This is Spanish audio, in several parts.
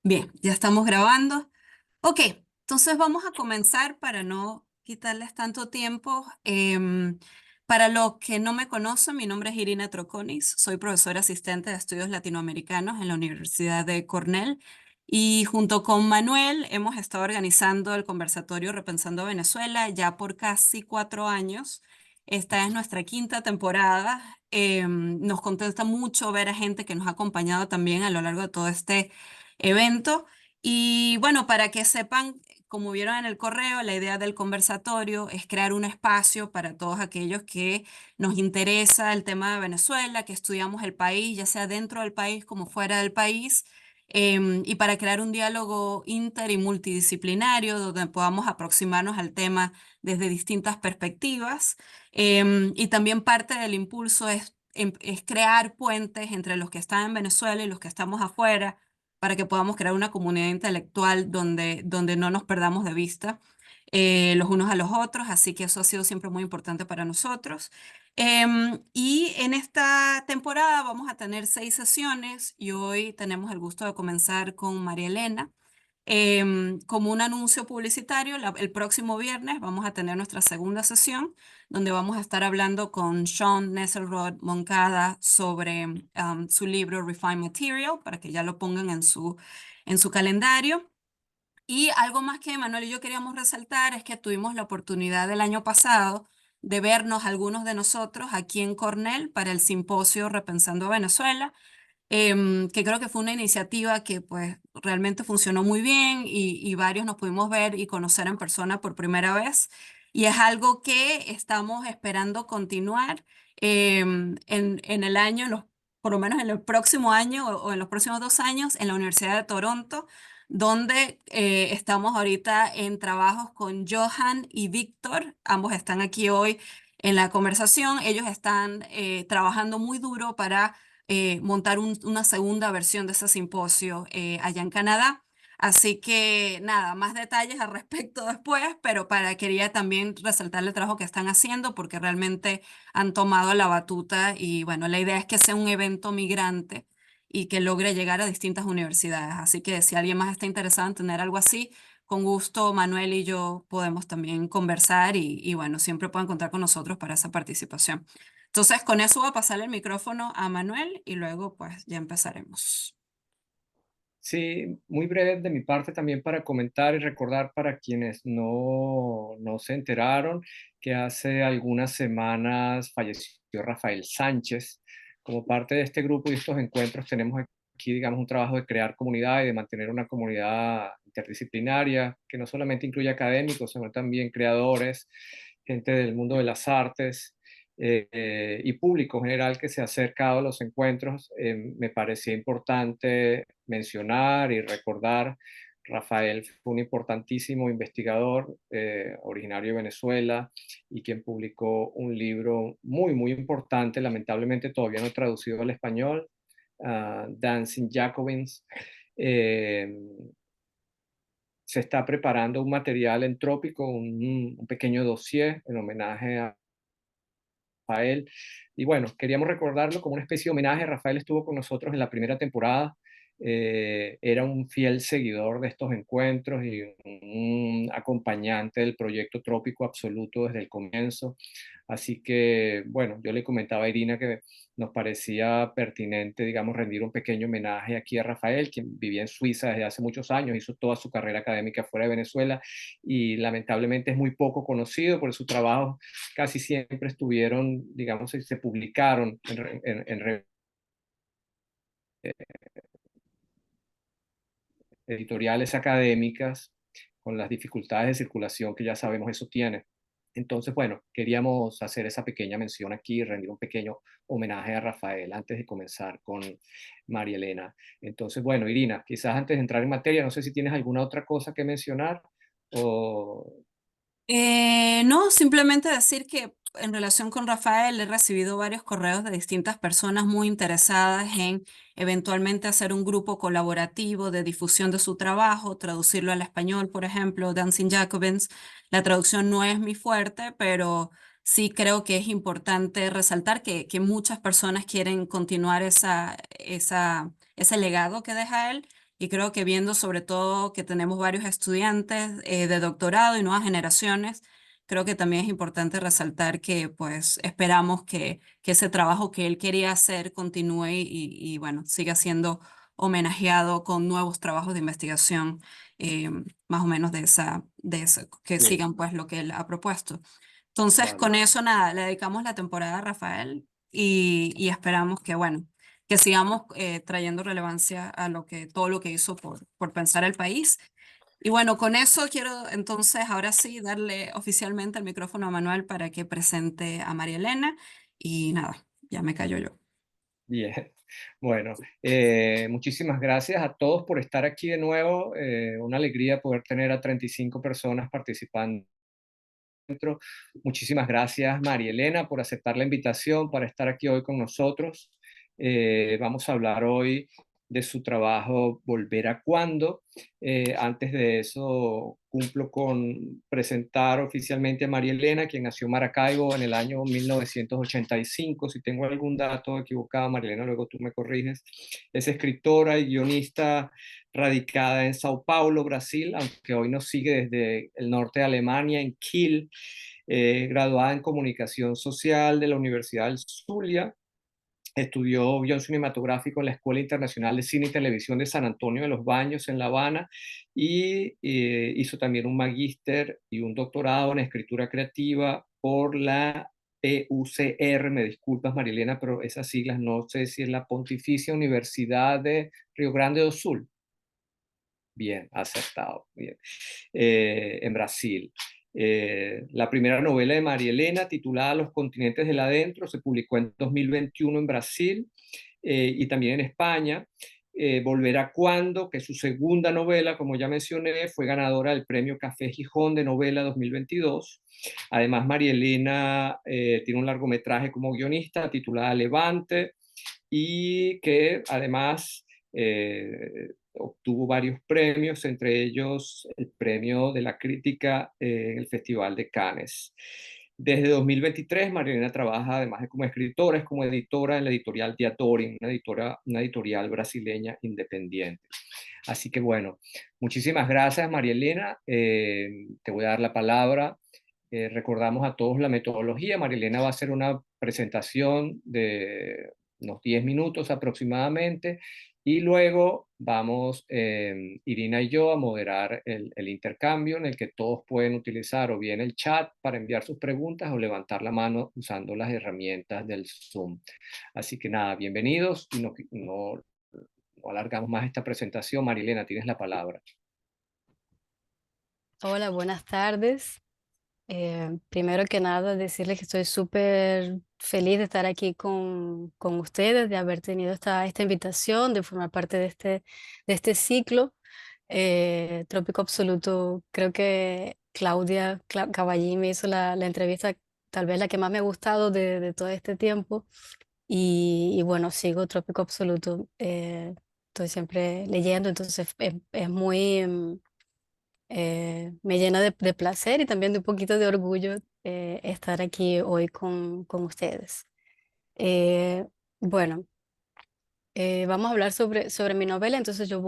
Bien, ya estamos grabando. Ok, entonces vamos a comenzar para no quitarles tanto tiempo. Para los que no me conocen, mi nombre es Irina Troconis, soy profesora asistente de estudios latinoamericanos en la Universidad de Cornell y junto con Manuel hemos estado organizando el conversatorio Repensando Venezuela ya por casi 4 años. Esta es nuestra quinta temporada. Nos contenta mucho ver a gente que nos ha acompañado también a lo largo de todo este evento. Y bueno, para que sepan, como vieron en el correo, la idea del conversatorio es crear un espacio para todos aquellos que nos interesa el tema de Venezuela, que estudiamos el país, ya sea dentro del país como fuera del país, y para crear un diálogo inter y multidisciplinario donde podamos aproximarnos al tema desde distintas perspectivas. Y también parte del impulso es crear puentes entre los que están en Venezuela y los que estamos afuera para que podamos crear una comunidad intelectual donde no nos perdamos de vista los unos a los otros, así que eso ha sido siempre muy importante para nosotros. Y en esta temporada vamos a tener 6 sesiones y hoy tenemos el gusto de comenzar con María Elena. Como un anuncio publicitario, el próximo viernes vamos a tener nuestra segunda sesión, donde vamos a estar hablando con Sean Nesselrod Moncada sobre su libro Refined Material, para que ya lo pongan en su calendario. Y algo más que Manuel y yo queríamos resaltar es que tuvimos la oportunidad el año pasado de vernos algunos de nosotros aquí en Cornell para el simposio Repensando Venezuela, que creo que fue una iniciativa que pues realmente funcionó muy bien y varios nos pudimos ver y conocer en persona por primera vez. Y es algo que estamos esperando continuar en el año, por lo menos en el próximo año o en los próximos 2 años en la Universidad de Toronto, donde estamos ahorita en trabajos con Johan y Víctor. Ambos están aquí hoy en la conversación. Ellos están trabajando muy duro para montar una segunda versión de ese simposio allá en Canadá. Así que nada, más detalles al respecto después, pero quería también resaltar el trabajo que están haciendo porque realmente han tomado la batuta y bueno, la idea es que sea un evento migrante y que logre llegar a distintas universidades. Así que si alguien más está interesado en tener algo así, con gusto Manuel y yo podemos también conversar y bueno, siempre pueden contar con nosotros para esa participación. Entonces, con eso voy a pasarle el micrófono a Manuel y luego pues ya empezaremos. Sí, muy breve de mi parte también para comentar y recordar para quienes no se enteraron que hace algunas semanas falleció Rafael Sánchez. Como parte de este grupo y estos encuentros tenemos aquí, digamos, un trabajo de crear comunidad y de mantener una comunidad interdisciplinaria que no solamente incluye académicos, sino también creadores, gente del mundo de las artes y público general que se ha acercado a los encuentros. Me parecía importante mencionar y recordar. Rafael fue un importantísimo investigador originario de Venezuela y quien publicó un libro muy, muy importante, lamentablemente todavía no traducido al español, Dancing Jacobins. Eh, Se está preparando un material entrópico, un pequeño dossier en homenaje a Rafael. Y bueno, queríamos recordarlo como una especie de homenaje. Rafael estuvo con nosotros en la primera temporada. Era un fiel seguidor de estos encuentros y un acompañante del proyecto Trópico Absoluto desde el comienzo. Así que, bueno, yo le comentaba a Irina que nos parecía pertinente, digamos, rendir un pequeño homenaje aquí a Rafael, quien vivía en Suiza desde hace muchos años, hizo toda su carrera académica fuera de Venezuela y lamentablemente es muy poco conocido por su trabajo. Casi siempre estuvieron, digamos, se publicaron en editoriales académicas con las dificultades de circulación que ya sabemos eso tiene. Entonces, bueno, queríamos hacer esa pequeña mención aquí y rendir un pequeño homenaje a Rafael antes de comenzar con María Elena. Entonces, bueno, Irina, quizás antes de entrar en materia, no sé si tienes alguna otra cosa que mencionar o... No, simplemente decir que en relación con Rafael he recibido varios correos de distintas personas muy interesadas en eventualmente hacer un grupo colaborativo de difusión de su trabajo, traducirlo al español, por ejemplo, Dancing Jacobins. La traducción no es mi fuerte, pero sí creo que es importante resaltar que muchas personas quieren continuar ese legado que deja él y creo que viendo sobre todo que tenemos varios estudiantes de doctorado y nuevas generaciones, creo que también es importante resaltar que pues esperamos que ese trabajo que él quería hacer continúe y bueno, siga siendo homenajeado con nuevos trabajos de investigación eh, más o menos que Sí, sigan pues lo que él ha propuesto. Entonces, vale. con eso nada, le dedicamos la temporada a Rafael y esperamos que, bueno, que sigamos trayendo relevancia a todo lo que hizo por pensar el país. Y bueno, con eso quiero entonces ahora sí darle oficialmente el micrófono a Manuel para que presente a María Elena y nada, ya me callo yo. Bien, bueno, muchísimas gracias a todos por estar aquí de nuevo. Una alegría poder tener a 35 personas participando. Muchísimas gracias, María Elena, por aceptar la invitación para estar aquí hoy con nosotros. Vamos a hablar hoy de su trabajo Volver a Cuándo. Antes de eso, cumplo con presentar oficialmente a María Elena, quien nació en Maracaibo en el año 1985. Si tengo algún dato equivocado, María Elena, luego tú me corriges. Es escritora y guionista radicada en Sao Paulo, Brasil, aunque hoy nos sigue desde el norte de Alemania, en Kiel, graduada en comunicación social de la Universidad del Zulia. Estudió guión cinematográfico en la Escuela Internacional de Cine y Televisión de San Antonio de los Baños en La Habana y hizo también un magíster y un doctorado en escritura creativa por la PUCR. Me disculpas, Marilena, pero esas siglas no sé si es la Pontificia Universidad de Río Grande do Sul. Bien, acertado. Bien. En Brasil. La primera novela de María Elena, titulada Los continentes del adentro, se publicó en 2021 en Brasil y también en España. Volver a Cuando, que es su segunda novela, como ya mencioné, fue ganadora del premio Café Gijón de novela 2022. Además, María Elena tiene un largometraje como guionista titulada Levante y que además obtuvo varios premios, entre ellos el premio de la crítica en el Festival de Cannes. Desde 2023, Marilena trabaja además de como escritora, es como editora en la editorial Diatori, una editorial brasileña independiente. Así que bueno, muchísimas gracias, María Elena. Te voy a dar la palabra. Recordamos a todos la metodología. María Elena va a hacer una presentación de unos 10 minutos aproximadamente y luego vamos, Irina y yo, a moderar el intercambio en el que todos pueden utilizar o bien el chat para enviar sus preguntas o levantar la mano usando las herramientas del Zoom. Así que nada, bienvenidos y no alargamos más esta presentación. Marilena, tienes la palabra. Hola, buenas tardes. Primero que nada, decirles que estoy súper feliz de estar aquí con ustedes, de haber tenido esta invitación, de formar parte de este ciclo. Trópico Absoluto, creo que Claudia Caballí me hizo la entrevista, tal vez la que más me ha gustado de todo este tiempo. Y bueno, sigo Trópico Absoluto. Estoy siempre leyendo, entonces es muy... me llena de placer y también de un poquito de orgullo estar aquí hoy con ustedes. Eh, bueno, vamos a hablar sobre mi novela, entonces lo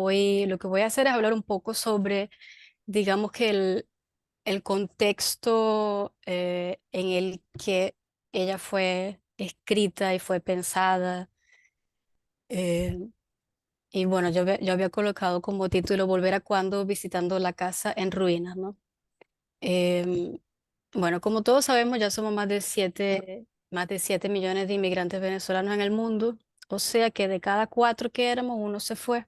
que voy a hacer es hablar un poco sobre, digamos que el contexto en el que ella fue escrita y fue pensada. eh, y bueno, yo había colocado como título Volver a cuando visitando la casa en ruinas, ¿no? Em, bueno, como todos sabemos, ya somos más de 7 millones de inmigrantes venezolanos en el mundo, o sea que de cada 4 que éramos, uno se fue.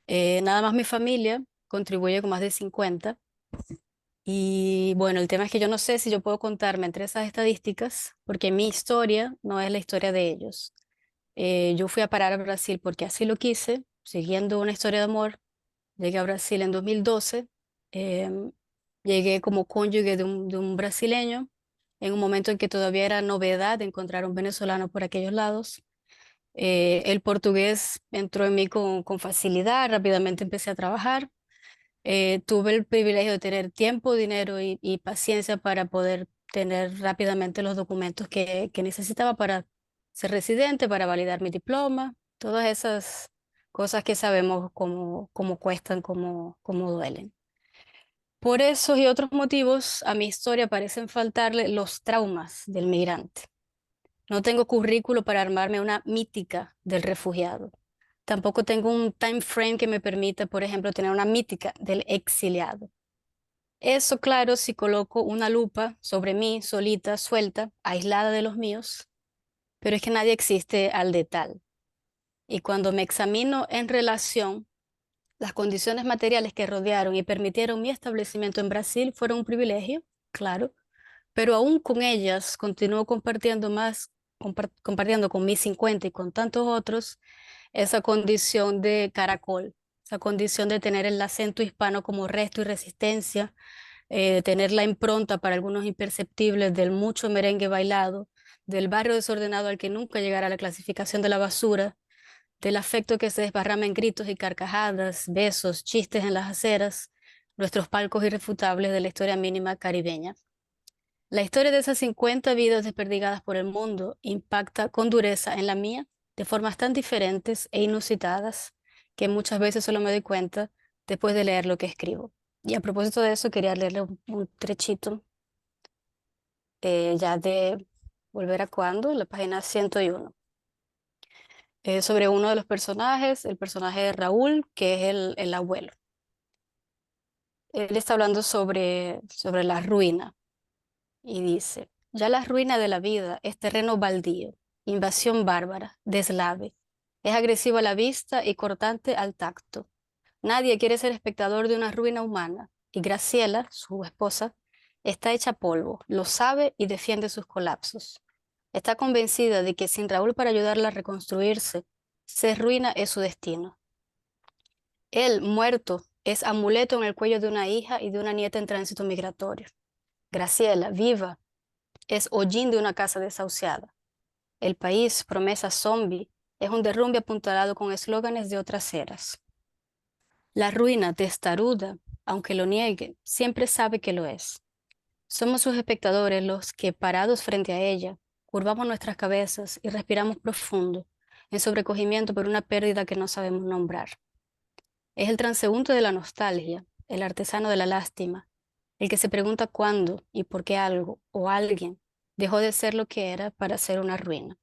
Nada más mi familia contribuye con más de 50. Y bueno, el tema es que yo no sé si yo puedo contarme entre esas estadísticas, porque mi historia no es la historia de ellos. Yo fui a parar a Brasil porque así lo quise, siguiendo una historia de amor. Llegué a Brasil en 2012. em, Llegué como cónyuge de un brasileño en un momento en que todavía era novedad encontrar un venezolano por aquellos lados. El portugués entró en mí con facilidad, rápidamente empecé a trabajar. Tuve el privilegio de tener tiempo, dinero y paciencia para poder tener rápidamente los documentos que necesitaba para ser residente, para validar mi diploma, todas esas cosas que sabemos cómo cuestan, cómo duelen. Por esos y otros motivos, a mi historia parecen faltarle los traumas del migrante. No tengo currículo para armarme una mítica del refugiado. Tampoco tengo un time frame que me permita, por ejemplo, tener una mítica del exiliado. Eso, claro, si coloco una lupa sobre mí, solita, suelta, aislada de los míos, pero es que nadie existe al de tal. Y cuando me examino en relación, las condiciones materiales que rodearon y permitieron mi establecimiento en Brasil fueron un privilegio, claro, pero aún con ellas continúo compartiendo con mis 50 y con tantos otros esa condición de caracol, esa condición de tener el acento hispano como resto y resistencia, tener la impronta para algunos imperceptibles del mucho merengue bailado, del barrio desordenado al que nunca llegará la clasificación de la basura, del afecto que se desparrama en gritos y carcajadas, besos, chistes en las aceras, nuestros palcos irrefutables de la historia mínima caribeña. La historia de esas 50 vidas desperdigadas por el mundo impacta con dureza en la mía de formas tan diferentes e inusitadas que muchas veces solo me doy cuenta después de leer lo que escribo. Y a propósito de eso, quería leerle un trechito ya de Volver a Cuando, la página 101. Sobre uno de los personajes, el personaje de Raúl, que es el abuelo. Él está hablando sobre la ruina y dice, ya la ruina de la vida es terreno baldío, invasión bárbara, deslave, es agresivo a la vista y cortante al tacto. Nadie quiere ser espectador de una ruina humana y Graciela, su esposa, está hecha polvo, lo sabe y defiende sus colapsos. Está convencida de que sin Raúl para ayudarla a reconstruirse, ser ruina es su destino. Él, muerto, es amuleto en el cuello de una hija y de una nieta en tránsito migratorio. Graciela, viva, es hollín de una casa desahuciada. El país, promesa zombie, es un derrumbe apuntalado con eslóganes de otras eras. La ruina, testaruda, aunque lo niegue, siempre sabe que lo es. Somos sus espectadores los que, parados frente a ella, curvamos nuestras cabezas y respiramos profundo, en sobrecogimiento por una pérdida que no sabemos nombrar. Es el transeúnte de la nostalgia, el artesano de la lástima, el que se pregunta cuándo y por qué algo o alguien dejó de ser lo que era para ser una ruina.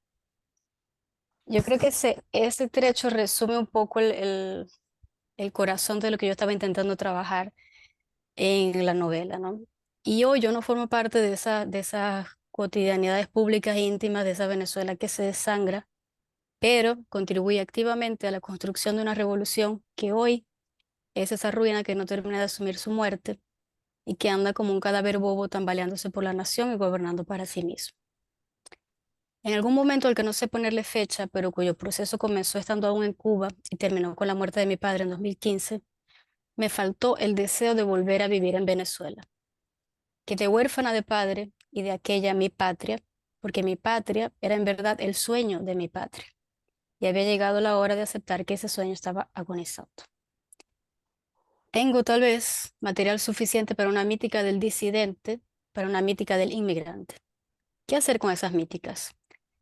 Yo creo que ese trecho resume un poco el corazón de lo que yo estaba intentando trabajar en la novela, ¿no? Y hoy yo no formo parte de esas cotidianidades públicas íntimas de esa Venezuela que se desangra, pero contribuye activamente a la construcción de una revolución que hoy es esa ruina que no termina de asumir su muerte y que anda como un cadáver bobo tambaleándose por la nación y gobernando para sí mismo. En algún momento al que no sé ponerle fecha, pero cuyo proceso comenzó estando aún en Cuba y terminó con la muerte de mi padre en 2015, me faltó el deseo de volver a vivir en Venezuela. Quedé huérfana de padre y de aquella mi patria, porque mi patria era en verdad el sueño de mi patria, y había llegado la hora de aceptar que ese sueño estaba agonizando. Tengo tal vez material suficiente para una mítica del disidente, para una mítica del inmigrante. ¿Qué hacer con esas míticas?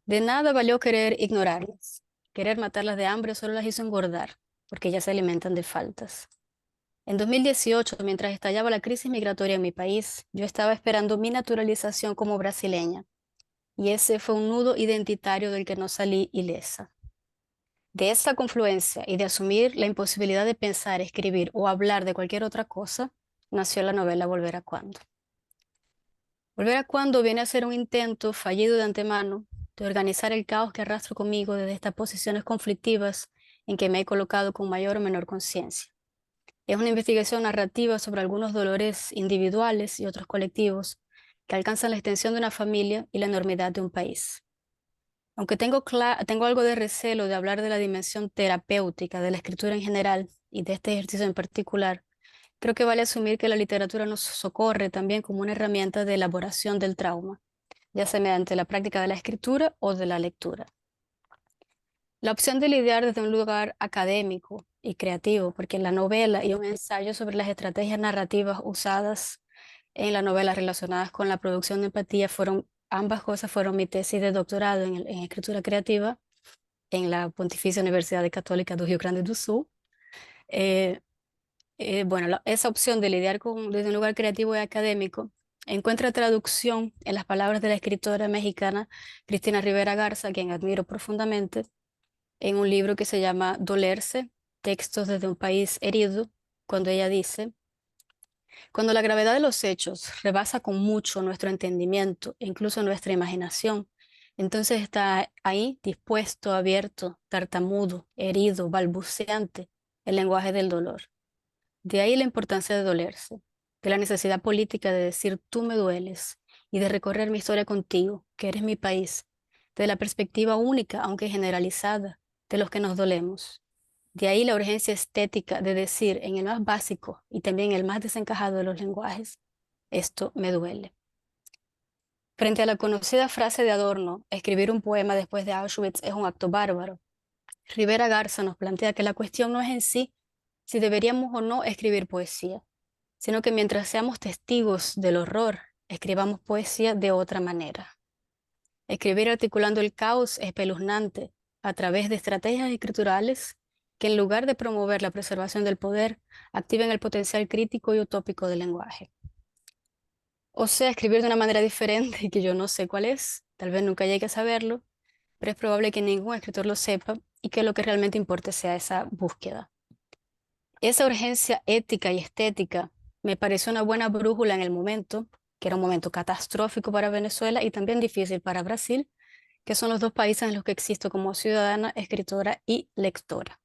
De nada valió querer ignorarlas. Querer matarlas de hambre solo las hizo engordar, porque ellas se alimentan de faltas. En 2018, mientras estallaba la crisis migratoria en mi país, yo estaba esperando mi naturalización como brasileña, y ese fue un nudo identitario del que no salí ilesa. De esa confluencia y de asumir la imposibilidad de pensar, escribir o hablar de cualquier otra cosa, nació la novela Volver a Cuando. Volver a Cuando viene a ser un intento fallido de antemano de organizar el caos que arrastro conmigo desde estas posiciones conflictivas en que me he colocado con mayor o menor conciencia. Es una investigación narrativa sobre algunos dolores individuales y otros colectivos que alcanzan la extensión de una familia y la enormidad de un país. Aunque tengo algo de recelo de hablar de la dimensión terapéutica de la escritura en general y de este ejercicio en particular, creo que vale asumir que la literatura nos socorre también como una herramienta de elaboración del trauma, ya sea mediante la práctica de la escritura o de la lectura. La opción de lidiar desde un lugar académico y creativo, porque la novela y un ensayo sobre las estrategias narrativas usadas en la novela relacionadas con la producción de empatía ambas cosas fueron mi tesis de doctorado en escritura creativa. en la Pontificia Universidad Católica do Rio Grande do Sul. Bueno, esa opción de lidiar desde un lugar creativo y académico encuentra traducción en las palabras de la escritora mexicana Cristina Rivera Garza, quien admiro profundamente, en un libro que se llama Dolerse, textos desde un país herido, cuando ella dice: cuando la gravedad de los hechos rebasa con mucho nuestro entendimiento e incluso nuestra imaginación, entonces está ahí dispuesto, abierto, tartamudo, herido, balbuceante, el lenguaje del dolor. De ahí la importancia de dolerse, de la necesidad política de decir tú me dueles y de recorrer mi historia contigo, que eres mi país, de la perspectiva única, aunque generalizada, de los que nos dolemos. De ahí la urgencia estética de decir en el más básico y también el más desencajado de los lenguajes, esto me duele. Frente a la conocida frase de Adorno, escribir un poema después de Auschwitz es un acto bárbaro, Rivera Garza nos plantea que la cuestión no es en sí si deberíamos o no escribir poesía, sino que mientras seamos testigos del horror, escribamos poesía de otra manera. Escribir articulando el caos espeluznante a través de estrategias escriturales que en lugar de promover la preservación del poder, activen el potencial crítico y utópico del lenguaje. O sea, escribir de una manera diferente y que yo no sé cuál es, tal vez nunca llegue a saberlo, pero es probable que ningún escritor lo sepa y que lo que realmente importe sea esa búsqueda. Esa urgencia ética y estética me pareció una buena brújula en el momento, que era un momento catastrófico para Venezuela y también difícil para Brasil, que son los dos países en los que existo como ciudadana, escritora y lectora.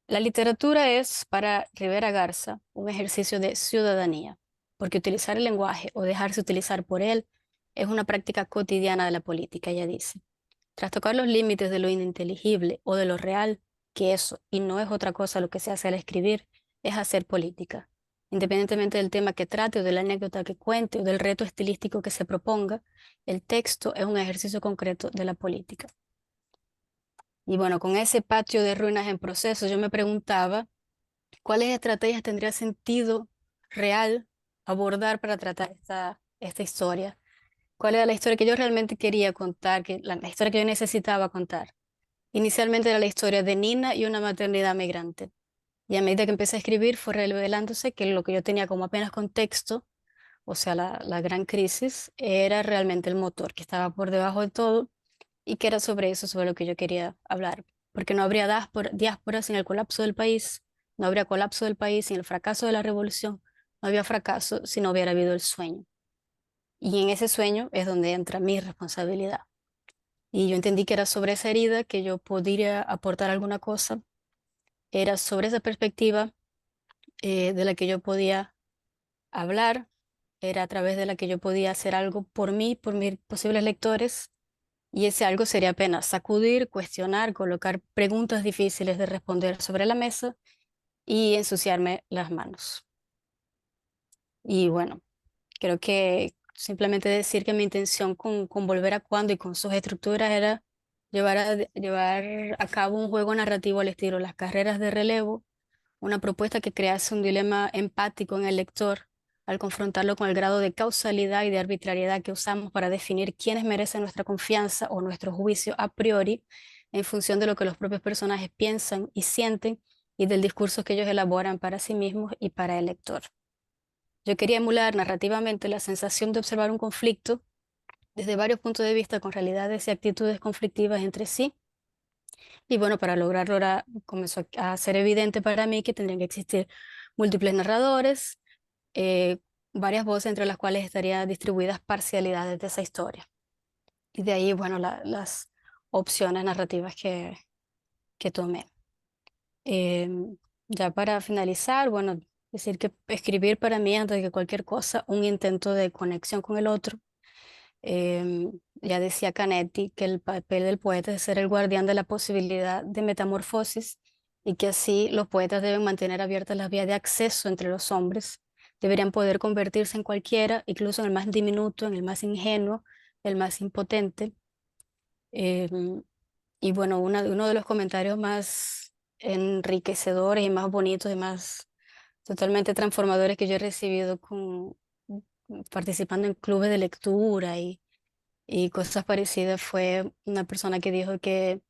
La literatura es, para Rivera Garza, un ejercicio de ciudadanía, porque utilizar el lenguaje o dejarse utilizar por él es una práctica cotidiana de la política, ella dice. Tras tocar los límites de lo ininteligible o de lo real, que eso, y no es otra cosa lo que se hace al escribir, es hacer política. Independientemente del tema que trate o de la anécdota que cuente o del reto estilístico que se proponga, el texto es un ejercicio concreto de la política. Y bueno, con ese patio de ruinas en proceso, yo me preguntaba cuáles estrategias tendría sentido real abordar para tratar esta historia. ¿Cuál era la historia que yo realmente quería contar, la historia que yo necesitaba contar? Inicialmente era la historia de Nina y una maternidad migrante. Y a medida que empecé a escribir fue revelándose que lo que yo tenía como apenas contexto, o sea, la gran crisis, era realmente el motor que estaba por debajo de todo y que era sobre eso, sobre lo que yo quería hablar. Porque no habría diáspora sin el colapso del país, no habría colapso del país sin el fracaso de la revolución, no había fracaso si no hubiera habido el sueño. Y en ese sueño es donde entra mi responsabilidad. Y yo entendí que era sobre esa herida que yo podría aportar alguna cosa, era sobre esa perspectiva de la que yo podía hablar, era a través de la que yo podía hacer algo por mí, por mis posibles lectores, y ese algo sería apenas sacudir, cuestionar, colocar preguntas difíciles de responder sobre la mesa y ensuciarme las manos. Y bueno, creo que simplemente decir que mi intención con Volver a Cuando y con sus estructuras era llevar a cabo un juego narrativo al estilo Las carreras de relevo, una propuesta que crease un dilema empático en el lector al confrontarlo con el grado de causalidad y de arbitrariedad que usamos para definir quiénes merecen nuestra confianza o nuestro juicio a priori en función de lo que los propios personajes piensan y sienten y del discurso que ellos elaboran para sí mismos y para el lector. Yo quería emular narrativamente la sensación de observar un conflicto desde varios puntos de vista con realidades y actitudes conflictivas entre sí. Y bueno, para lograrlo ahora comenzó a ser evidente para mí que tendrían que existir múltiples narradores, eh, varias voces entre las cuales estarían distribuidas parcialidades de esa historia. Y de ahí, bueno, las opciones narrativas que tomé. Ya para finalizar, bueno, decir que escribir para mí, antes que cualquier cosa, un intento de conexión con el otro. Ya decía Canetti que el papel del poeta es ser el guardián de la posibilidad de metamorfosis y que así los poetas deben mantener abiertas las vías de acceso entre los hombres. Deberían poder convertirse en cualquiera, incluso en el más diminuto, en el más ingenuo, el más impotente. Em, y bueno, uno de los comentarios más enriquecedores y más bonitos y más totalmente transformadores que yo he recibido participando en clubes de lectura y cosas parecidas fue una persona que dijo que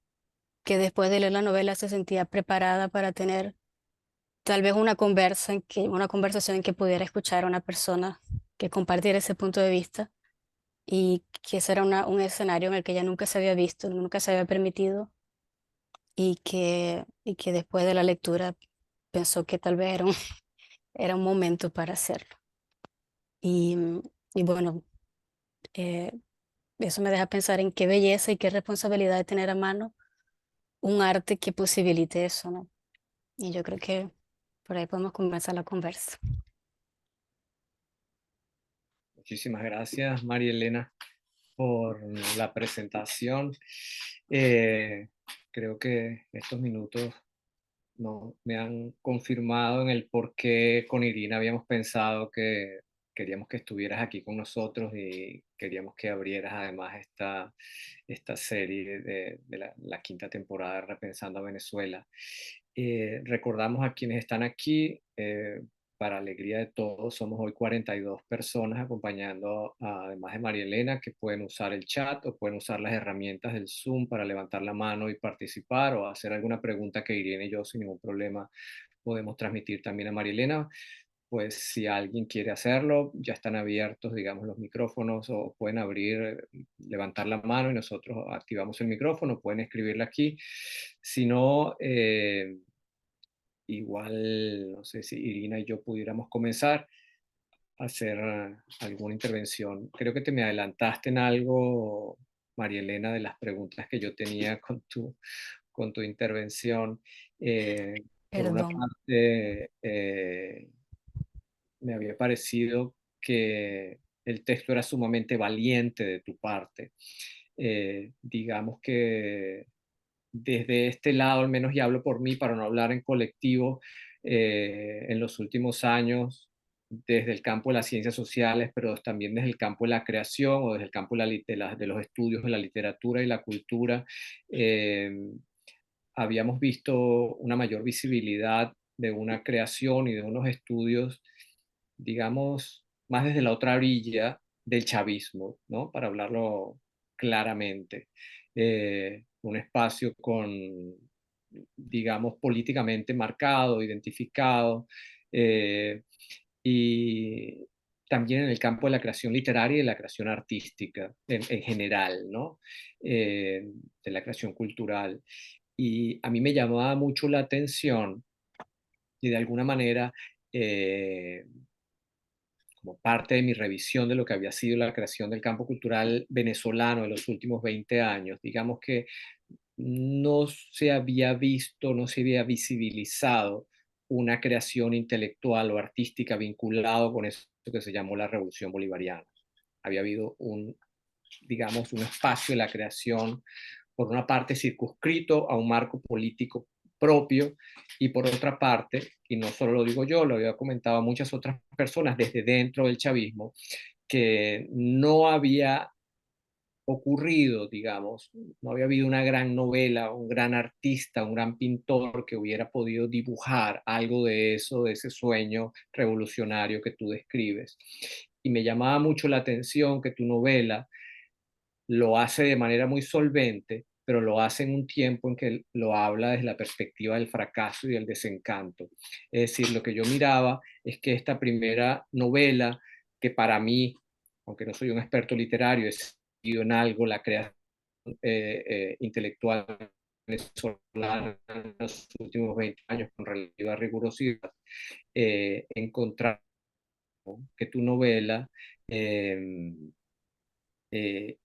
que después de leer la novela se sentía preparada para tener tal vez una conversación en que pudiera escuchar a una persona que compartiera ese punto de vista y que ese era un escenario en el que ella nunca se había visto, nunca se había permitido y que después de la lectura pensó que tal vez era un momento para hacerlo. Y, y bueno, eh, eso me deja pensar en qué belleza y qué responsabilidad de tener a mano un arte que posibilite eso, ¿no? Y yo creo que por ahí podemos comenzar la conversa. Muchísimas gracias, María Elena, por la presentación. Eh, Creo que estos minutos no, me han confirmado en el por qué con Irina habíamos pensado que queríamos que estuvieras aquí con nosotros y queríamos que abrieras además esta serie de la quinta temporada de Repensando a Venezuela. Recordamos a quienes están aquí, para alegría de todos, somos hoy 42 personas acompañando, además de María Elena, que pueden usar el chat o pueden usar las herramientas del Zoom para levantar la mano y participar o hacer alguna pregunta que Irene y yo sin ningún problema podemos transmitir también a María Elena. Pues si alguien quiere hacerlo, ya están abiertos, digamos, los micrófonos o pueden abrir, levantar la mano y nosotros activamos el micrófono, pueden escribirla aquí. Si no, igual, no sé si Irina y yo pudiéramos comenzar a hacer alguna intervención. Creo que te me adelantaste en algo, María Elena, de las preguntas que yo tenía con tu intervención. Por una Perdón. parte, me había parecido que el texto era sumamente valiente de tu parte. Digamos que desde este lado, al menos y hablo por mí para no hablar en colectivo, en los últimos años, desde el campo de las ciencias sociales, pero también desde el campo de la creación o desde el campo de los estudios de la literatura y la cultura, eh, habíamos visto una mayor visibilidad de una creación y de unos estudios, digamos, más desde la otra orilla del chavismo, ¿no? Para hablarlo claramente. Un espacio con, digamos, políticamente marcado, identificado, y también en el campo de la creación literaria y de la creación artística en general, ¿no? De la creación cultural. Y a mí me llamaba mucho la atención y de alguna manera, como parte de mi revisión de lo que había sido la creación del campo cultural venezolano en los últimos 20 años, digamos que no se había visto, no se había visibilizado una creación intelectual o artística vinculado con eso que se llamó la Revolución Bolivariana. Había habido digamos, un espacio de la creación, por una parte circunscrito a un marco político propio y por otra parte, y no solo lo digo yo, lo había comentado a muchas otras personas desde dentro del chavismo, que no había ocurrido, digamos, no había habido una gran novela, un gran artista, un gran pintor que hubiera podido dibujar algo de eso, de ese sueño revolucionario que tú describes. Y me llamaba mucho la atención que tu novela lo hace de manera muy solvente, pero lo hace en un tiempo en que lo habla desde la perspectiva del fracaso y del desencanto. Es decir, lo que yo miraba es que esta primera novela, que para mí, aunque no soy un experto literario, he seguido en algo la creación intelectual venezolana en los últimos 20 años con relativa rigurosidad, encontrar que tu novela eh,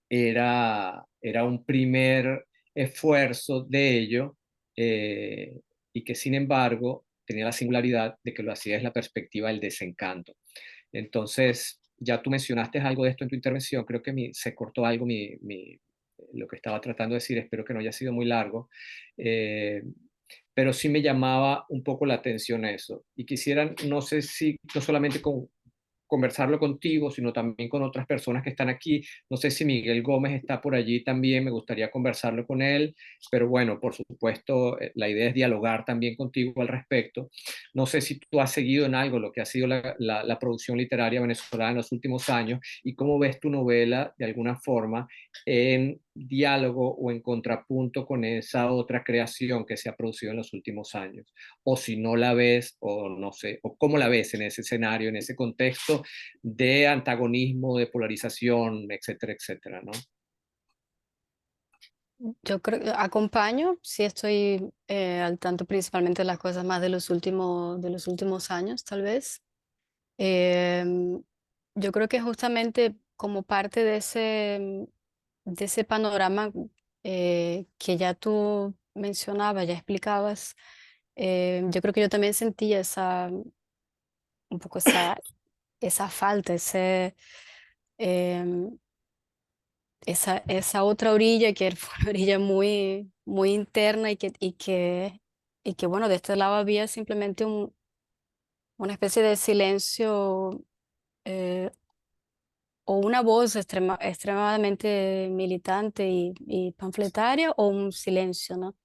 era un primer esfuerzo de ello, y que sin embargo tenía la singularidad de que lo hacía desde la perspectiva del desencanto. Entonces, ya tú mencionaste algo de esto en tu intervención, creo que se cortó algo lo que estaba tratando de decir, espero que no haya sido muy largo, eh, pero sí me llamaba un poco la atención eso. Y quisiera, no sé si, no solamente conversarlo contigo, sino también con otras personas que están aquí. No sé si Miguel Gómez está por allí también, me gustaría conversarlo con él, pero bueno, por supuesto, la idea es dialogar también contigo al respecto. No sé si tú has seguido en algo lo que ha sido la producción literaria venezolana en los últimos años y cómo ves tu novela de alguna forma en diálogo o en contrapunto con esa otra creación que se ha producido en los últimos años. O si no la ves, o no sé, o cómo la ves en ese escenario, en ese contexto de antagonismo, de polarización, etcétera, etcétera, ¿no? Yo creo que acompaño, sí estoy al tanto principalmente de las cosas más de los últimos años, tal vez. Em, yo creo que justamente como parte de ese panorama que ya tú mencionabas, ya explicabas, yo creo que yo también sentía un poco esa falta, em, esa otra orilla que fue una orilla muy, muy interna y que bueno, de este lado había simplemente una especie de silencio eh, o una voz extremadamente militante y panfletaria o un silencio, ¿no?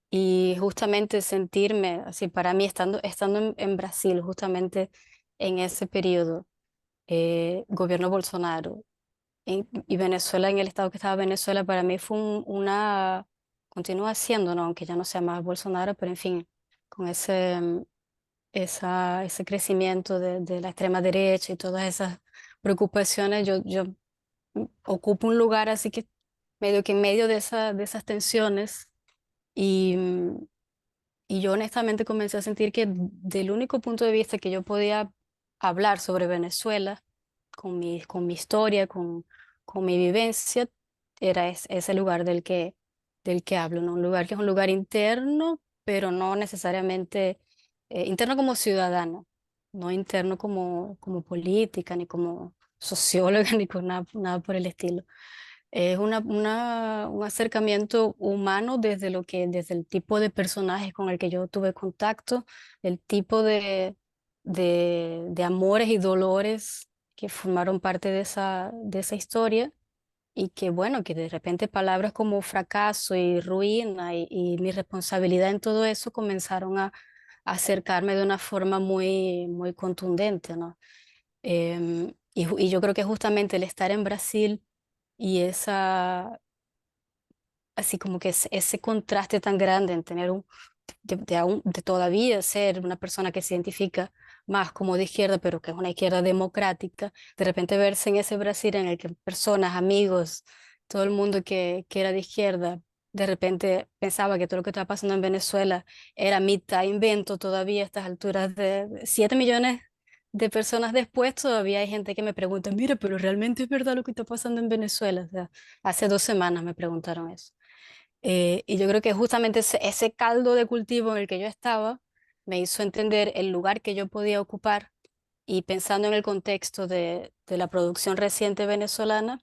Y justamente sentirme así, para mí, estando en Brasil, justamente en ese periodo, gobierno Bolsonaro y Venezuela, en el estado que estaba Venezuela, para mí fue continúa siendo, ¿no? Aunque ya no sea más Bolsonaro, pero en fin, con ese crecimiento de la extrema derecha y todas esas preocupaciones, yo ocupo un lugar así que medio que en medio de esas tensiones y, y yo honestamente comencé a sentir que del único punto de vista que yo podía hablar sobre Venezuela, con mi historia, con mi vivencia, era ese lugar del que hablo, ¿no? Un lugar que es un lugar interno, pero no necesariamente interno como ciudadano, no interno como política, ni como socióloga, ni con nada por el estilo. Es un acercamiento humano desde el tipo de personajes con el que yo tuve contacto, el tipo de amores y dolores que formaron parte de esa historia y que bueno, que de repente palabras como fracaso y ruina y mi responsabilidad en todo eso comenzaron a acercarme de una forma muy, muy contundente, ¿no? Y yo creo que justamente el estar en Brasil y así como que ese contraste tan grande en tener de todavía ser una persona que se identifica más como de izquierda, pero que es una izquierda democrática, de repente verse en ese Brasil en el que personas, amigos, todo el mundo que era de izquierda, de repente pensaba que todo lo que estaba pasando en Venezuela era mitad invento todavía a estas alturas de 7 millones de personas después, todavía hay gente que me pregunta, mira, pero realmente es verdad lo que está pasando en Venezuela. O sea, hace 2 semanas me preguntaron eso. Y yo creo que justamente ese caldo de cultivo en el que yo estaba me hizo entender el lugar que yo podía ocupar y pensando en el contexto de la producción reciente venezolana,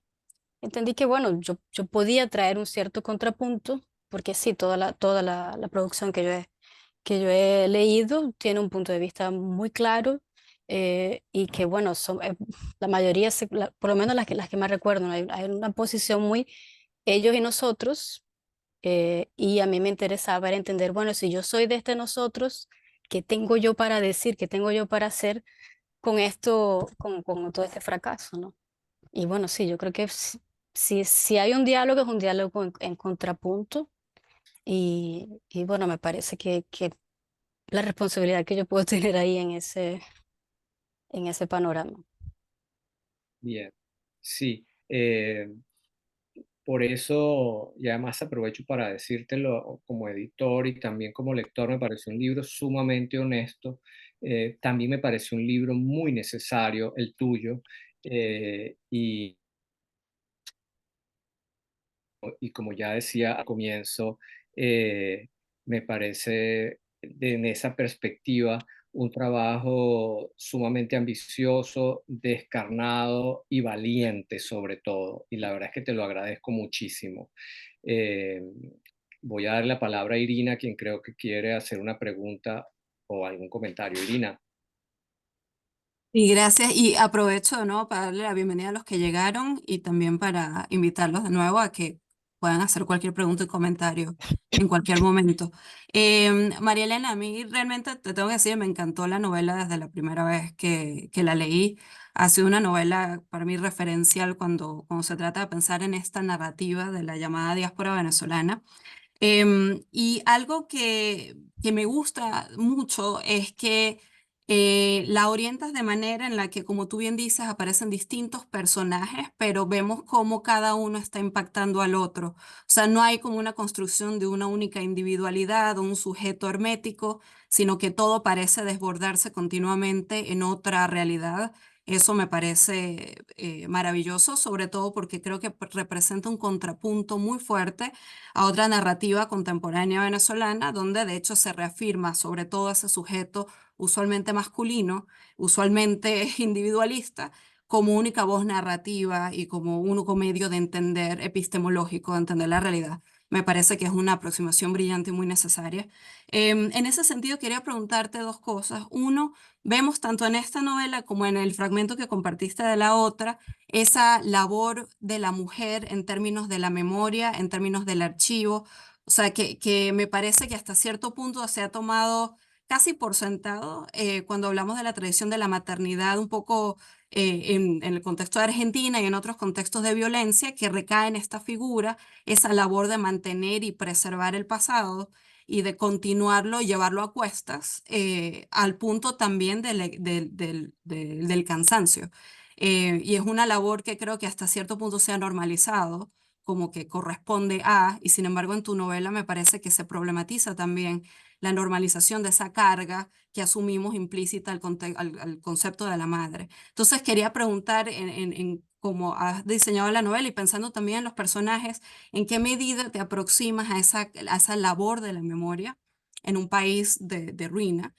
entendí que, bueno, yo podía traer un cierto contrapunto, porque sí, la producción que yo he leído tiene un punto de vista muy claro y que, bueno, la mayoría, por lo menos las que más recuerdo, ¿no? Hay una posición muy ellos y nosotros y a mí me interesaba era entender, bueno, si yo soy de este nosotros, ¿qué tengo yo para decir? ¿Qué tengo yo para hacer con esto, con todo este fracaso, ¿no? Y bueno, sí, yo creo que si hay un diálogo, es un diálogo en contrapunto. Y bueno, me parece que la responsabilidad que yo puedo tener ahí en ese panorama. Bien, sí. Por eso, y además aprovecho para decírtelo como editor y también como lector, me pareció un libro sumamente honesto. También me pareció un libro muy necesario, el tuyo. Y como ya decía al comienzo, me parece en esa perspectiva un trabajo sumamente ambicioso, descarnado y valiente sobre todo. Y la verdad es que te lo agradezco muchísimo. Eh, Voy a dar la palabra a Irina, quien creo que quiere hacer una pregunta o algún comentario. Irina. Y gracias, y aprovecho, ¿no? Para darle la bienvenida a los que llegaron y también para invitarlos de nuevo a que puedan hacer cualquier pregunta y comentario en cualquier momento. María Elena, a mí realmente te tengo que decir, me encantó la novela desde la primera vez que la leí. Ha sido una novela para mí referencial cuando se trata de pensar en esta narrativa de la llamada diáspora venezolana. Y algo que me gusta mucho es que la orientas de manera en la que, como tú bien dices, aparecen distintos personajes, pero vemos cómo cada uno está impactando al otro. O sea, no hay como una construcción de una única individualidad o un sujeto hermético, sino que todo parece desbordarse continuamente en otra realidad. Eso me parece maravilloso, sobre todo porque creo que representa un contrapunto muy fuerte a otra narrativa contemporánea venezolana, donde de hecho se reafirma sobre todo ese sujeto usualmente masculino, usualmente individualista, como única voz narrativa y como único medio de entender epistemológico, de entender la realidad. Me parece que es una aproximación brillante y muy necesaria. En ese sentido, quería preguntarte dos cosas. Uno, vemos tanto en esta novela como en el fragmento que compartiste de la otra, esa labor de la mujer en términos de la memoria, en términos del archivo, o sea, que me parece que hasta cierto punto se ha tomado casi por sentado cuando hablamos de la tradición de la maternidad, un poco en el contexto de Argentina y en otros contextos de violencia, que recae en esta figura, esa labor de mantener y preservar el pasado y de continuarlo y llevarlo a cuestas, al punto también del cansancio. Y es una labor que creo que hasta cierto punto se ha normalizado, como que corresponde a, y sin embargo en tu novela me parece que se problematiza también la normalización de esa carga que asumimos implícita al concepto de la madre. Entonces quería preguntar en cómo has diseñado la novela y pensando también en los personajes, ¿en qué medida te aproximas a esa labor de la memoria en un país de ruina?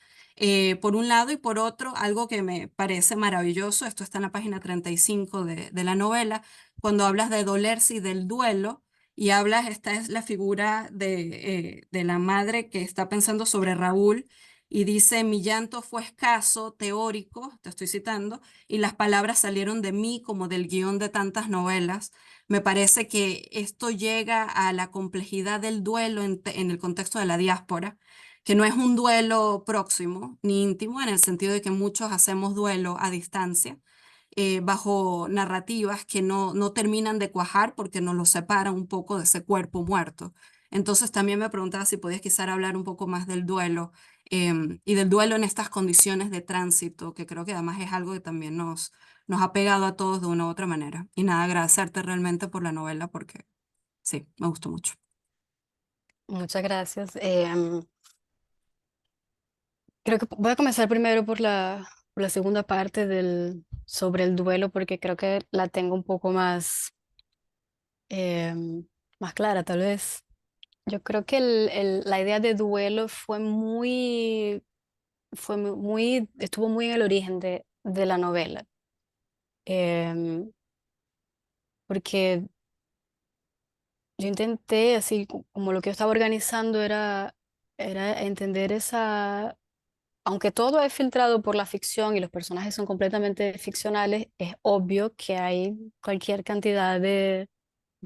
Por un lado y por otro, algo que me parece maravilloso, esto está en la página 35 de la novela, cuando hablas de dolerse y del duelo, y hablas, esta es la figura de la madre que está pensando sobre Raúl, y dice, mi llanto fue escaso, teórico, te estoy citando, y las palabras salieron de mí como del guión de tantas novelas. Me parece que esto llega a la complejidad del duelo en el contexto de la diáspora, que no es un duelo próximo ni íntimo, en el sentido de que muchos hacemos duelo a distancia, bajo narrativas que no terminan de cuajar porque nos lo separan un poco de ese cuerpo muerto. Entonces también me preguntaba si podías quizás hablar un poco más del duelo y del duelo en estas condiciones de tránsito, que creo que además es algo que también nos ha pegado a todos de una u otra manera. Y nada, agradecerte realmente por la novela porque sí, me gustó mucho. Muchas gracias. Creo que voy a comenzar primero por la segunda parte sobre el duelo, porque creo que la tengo un poco más clara, tal vez. Yo creo que la idea de duelo estuvo muy en el origen de la novela. Em, Porque yo intenté, así como lo que yo estaba organizando era entender aunque todo es filtrado por la ficción y los personajes son completamente ficcionales, es obvio que hay cualquier cantidad de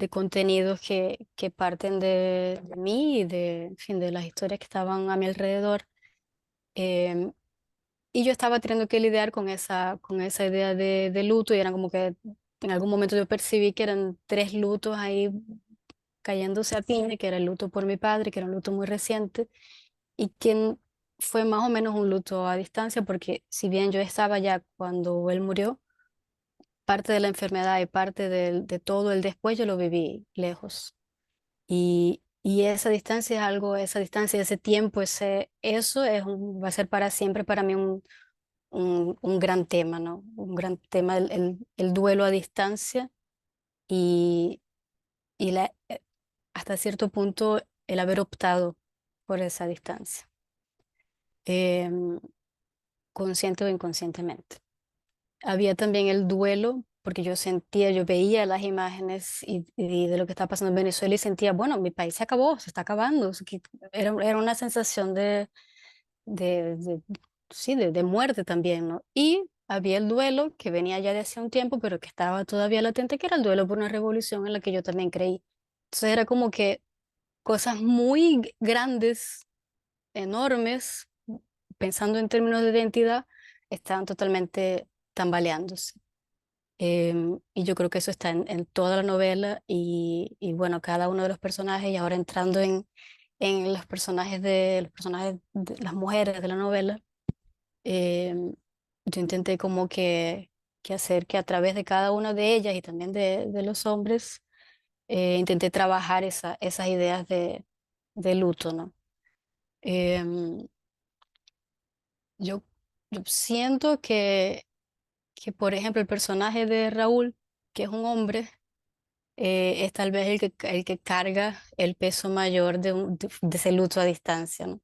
contenidos que parten de mí y en fin, de las historias que estaban a mi alrededor. Em, y yo estaba teniendo que lidiar con esa idea de luto y eran como que en algún momento yo percibí que eran tres lutos ahí cayéndose a piña, que era el luto por mi padre, que era un luto muy reciente, y que fue más o menos un luto a distancia, porque si bien yo estaba ya cuando él murió, parte de la enfermedad y parte de todo el después yo lo viví lejos. Y esa distancia es algo, esa distancia, ese tiempo, va a ser para siempre para mí un gran tema, ¿no? Un gran tema, el duelo a distancia y, y hasta cierto punto el haber optado por esa distancia, em, consciente o inconscientemente. Había también el duelo, porque yo veía las imágenes y de lo que estaba pasando en Venezuela y sentía, bueno, mi país se acabó, se está acabando. Era una sensación de, sí, de muerte también, ¿no? Y había el duelo que venía ya de hace un tiempo, pero que estaba todavía latente, que era el duelo por una revolución en la que yo también creí. Entonces era como que cosas muy grandes, enormes, pensando en términos de identidad, estaban totalmente tambaleándose. Y yo creo que eso está en toda la novela y bueno, cada uno de los personajes, y ahora entrando en los personajes de las mujeres de la novela, yo intenté como que hacer que a través de cada una de ellas y también de los hombres, intenté trabajar esas ideas de luto, ¿no? Em, yo, yo siento por ejemplo, el personaje de Raúl, que es un hombre, es tal vez el que carga el peso mayor de ese luto a distancia, ¿no?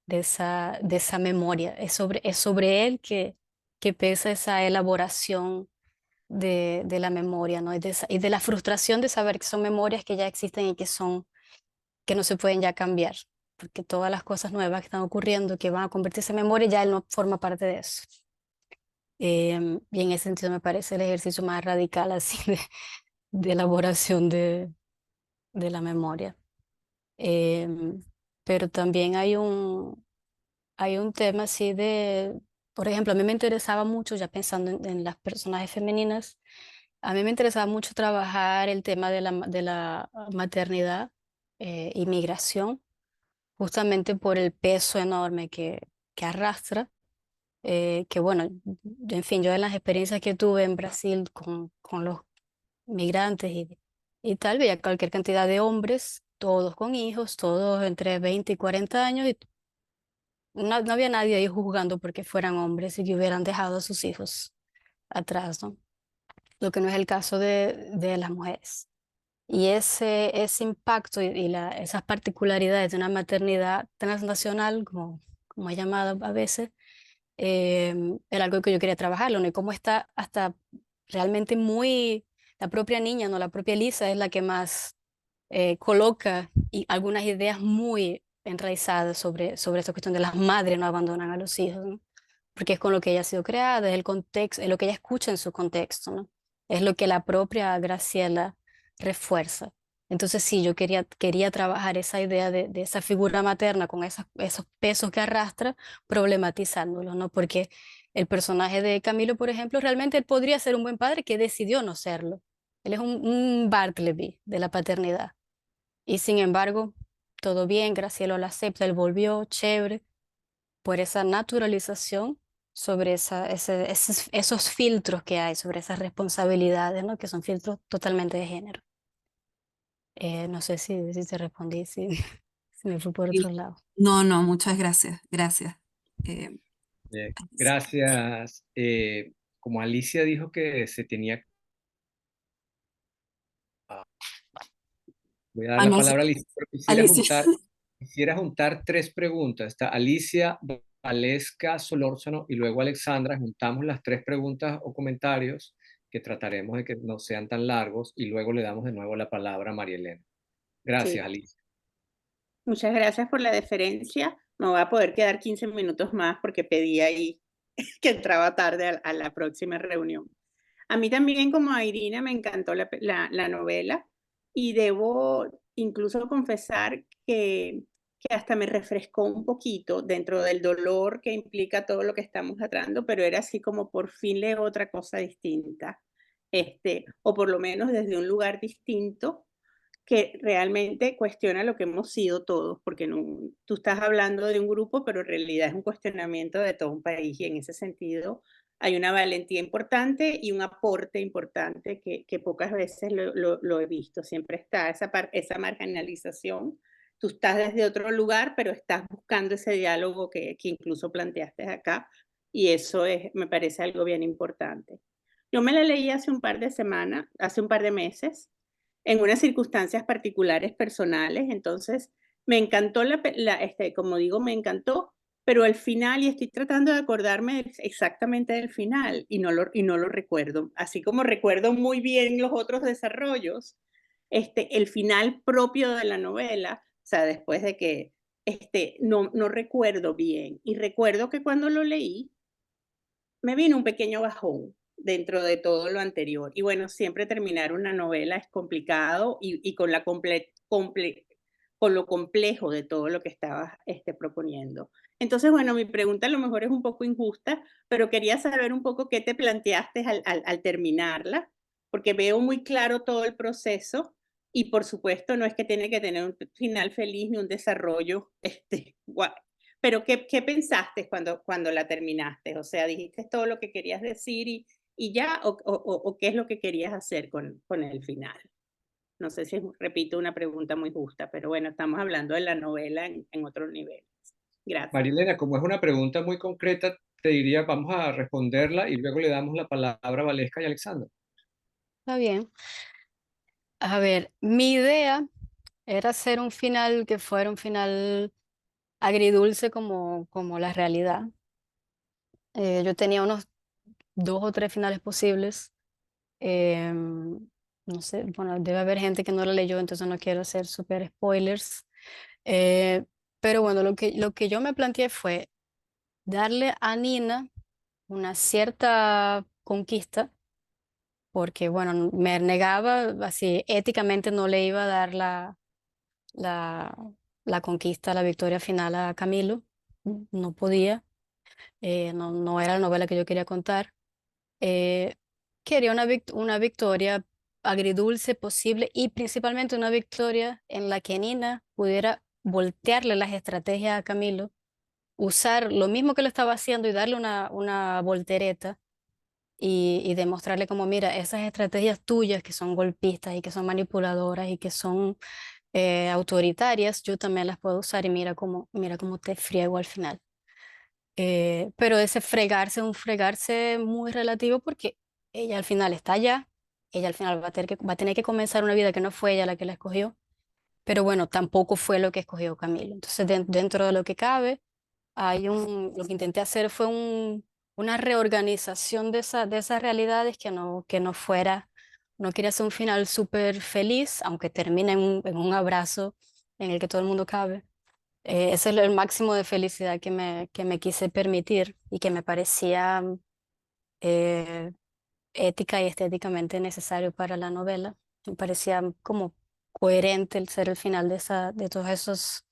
De esa memoria. Es sobre él que pesa esa elaboración de la memoria, ¿no? Y de la frustración de saber que son memorias que ya existen y que no se pueden ya cambiar, porque todas las cosas nuevas que están ocurriendo, que van a convertirse en memoria, ya él no forma parte de eso. Y en ese sentido me parece el ejercicio más radical así de elaboración de la memoria. Em, pero también hay un tema así por ejemplo, a mí me interesaba mucho, ya pensando en las personajes femeninas, a mí me interesaba mucho trabajar el tema de la maternidad y migración, justamente por el peso enorme que arrastra. Que bueno, en fin, yo en las experiencias que tuve en Brasil con los migrantes y tal, veía cualquier cantidad de hombres, todos con hijos, todos entre 20 y 40 años, y no había nadie ahí juzgando porque fueran hombres y que hubieran dejado a sus hijos atrás, ¿no? Lo que no es el caso de las mujeres. Y ese impacto esas particularidades de una maternidad transnacional, como es llamada a veces, era algo que yo quería trabajarlo, ¿no? Y cómo está hasta realmente la propia niña, ¿no? La propia Elisa es la que más coloca algunas ideas muy enraizadas sobre esta cuestión de las madres no abandonan a los hijos, ¿no? Porque es con lo que ella ha sido creada, es el contexto, es lo que ella escucha en su contexto, ¿no? Es lo que la propia Graciela refuerza. Entonces sí, yo quería trabajar esa idea de esa figura materna con esos pesos que arrastra, problematizándolo, ¿no? Porque el personaje de Camilo, por ejemplo, realmente él podría ser un buen padre que decidió no serlo. Él es un Bartleby de la paternidad. Y sin embargo, todo bien, Graciela lo acepta, él volvió, chévere, por esa naturalización sobre esos filtros que hay, sobre esas responsabilidades, ¿no? Que son filtros totalmente de género. No sé si te respondí, si, si me fui por otro Sí. lado. No, no, muchas gracias, gracias. Eh, Gracias. Como Alicia dijo que se tenía... Voy a dar la no sé, palabra a Alicia, pero Alicia. quisiera juntar tres preguntas. Está Alicia, Valesca, Solórzano y luego Alexandra. Juntamos las tres preguntas o comentarios que trataremos de que no sean tan largos y luego le damos de nuevo la palabra a María Elena. Gracias, Sí, Alicia. muchas gracias por la deferencia. Me voy a poder quedar 15 minutos más porque pedí ahí que entraba tarde a la próxima reunión. A mí también, como a Irina, me encantó la novela y debo incluso confesar que hasta me refrescó un poquito dentro del dolor que implica todo lo que estamos tratando, pero era así como por fin leo otra cosa distinta, o por lo menos desde un lugar distinto que realmente cuestiona lo que hemos sido todos, porque no, tú estás hablando de un grupo, pero en realidad es un cuestionamiento de todo un país y en ese sentido hay una valentía importante y un aporte importante que pocas veces lo he visto. Siempre está esa marginalización. Tú estás desde otro lugar, pero estás buscando ese diálogo que incluso planteaste acá y eso me parece algo bien importante. Yo me la leí hace un par de semanas, hace un par de meses, en unas circunstancias particulares personales. Entonces, me encantó como digo, me encantó, pero al final, y estoy tratando de acordarme exactamente del final, y no lo recuerdo. Así como recuerdo muy bien los otros desarrollos, el final propio de la novela, o sea, después de que, no recuerdo bien. Y recuerdo que cuando lo leí, me vino un pequeño bajón, dentro de todo lo anterior. Y bueno, siempre terminar una novela es complicado y con con lo complejo de todo lo que estabas proponiendo. Entonces, bueno, mi pregunta a lo mejor es un poco injusta, pero quería saber un poco qué te planteaste al terminarla, porque veo muy claro todo el proceso y por supuesto no es que tiene que tener un final feliz ni un desarrollo, pero ¿qué pensaste cuando la terminaste? O sea, ¿dijiste todo lo que querías decir y ya? ¿O qué es lo que querías hacer con el final? No sé si repito una pregunta muy justa, pero bueno, estamos hablando de la novela en otro nivel. Gracias. Marilena, como es una pregunta muy concreta, te diría, vamos a responderla y luego le damos la palabra a Valesca y Alexandra. Está bien. A ver, mi idea era hacer un final que fuera un final agridulce como la realidad. Yo tenía unos 2 o 3 finales posibles. Em, no sé, bueno, debe haber gente que no lo leyó, entonces no quiero hacer super spoilers. Eh, pero bueno, lo que yo me planteé fue darle a Nina una cierta conquista, porque bueno, me negaba, así éticamente no le iba a dar la, la conquista, la victoria final a Camilo, no podía, no era la novela que yo quería contar. Eh, Quería una victoria agridulce posible y principalmente una victoria en la que Nina pudiera voltearle las estrategias a Camilo, usar lo mismo que lo estaba haciendo y darle una voltereta y demostrarle como, mira, esas estrategias tuyas que son golpistas y que son manipuladoras y que son autoritarias, yo también las puedo usar y mira cómo te friego al final. Pero ese fregarse es un fregarse muy relativo porque ella al final está allá, ella al final va a tener que comenzar una vida que no fue ella la que la escogió, pero bueno, tampoco fue lo que escogió Camilo. Entonces, dentro de lo que cabe, lo que intenté hacer fue una reorganización de esas realidades que no fuera, no quería hacer un final súper feliz, aunque termine en un abrazo en el que todo el mundo cabe. Ese es el máximo de felicidad que me quise permitir y que me parecía eh, ética y estéticamente necesario para la novela. Me parecía como coherente el ser el final de todos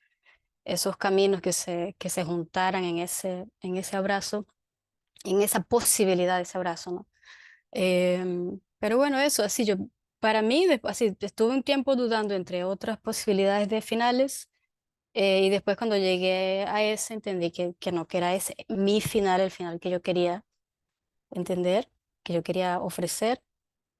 esos caminos que se juntaran en ese abrazo, en esa posibilidad de ese abrazo, ¿no? Pero bueno, eso, así yo, para mí, así, estuve un tiempo dudando entre otras posibilidades de finales. Y después cuando llegué a ese entendí que no, que era ese mi final, el final que yo quería entender, que yo quería ofrecer.